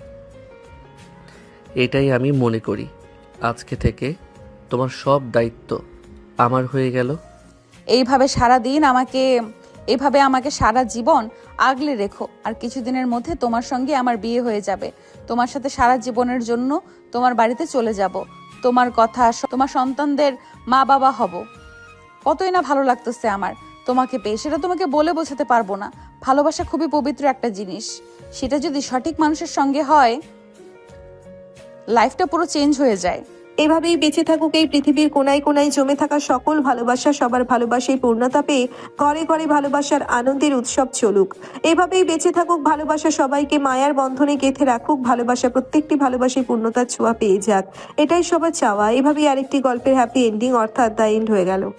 এটাই আমি মনে করি। আজকে থেকে তোমার সব দায়িত্ব আমার হয়ে গেল। এইভাবে আমাকে সারা জীবন আগলে রেখো। আর কিছুদিনের মধ্যে তোমার সঙ্গে আমার বিয়ে হয়ে যাবে। তোমার সাথে সারা জীবনের জন্য তোমার বাড়িতে চলে যাব। তোমার কথা, তোমার সন্তানদের মা বাবা হব। কতই না ভালো লাগতেছে আমার তোমাকে পেয়ে, সেটা তোমাকে বলে বোঝাতে পারবো না। ভালোবাসা খুবই পবিত্র একটা জিনিস, সেটা যদি সঠিক মানুষের সঙ্গে হয় লাইফটা পুরো চেঞ্জ হয়ে যায়। এভাবেই বেঁচে থাকুক এই পৃথিবীর কোনায় কোনায় জমে থাকা সকল ভালোবাসা, সবার ভালোবাসায় পূর্ণতা পেয়ে ঘরে ঘরে ভালোবাসার আনন্দের উৎসব চলুক। এভাবেই বেঁচে থাকুক ভালোবাসা, সবাইকে মায়ার বন্ধনে গেঁথে রাখুক ভালোবাসা, প্রত্যেকটি ভালোবাসায় পূর্ণতার ছোঁয়া পেয়ে যাক, এটাই সবার চাওয়া। এভাবেই আরেকটি গল্পের হ্যাপি এন্ডিং অর্থাৎ দ্য এন্ড হয়ে গেল।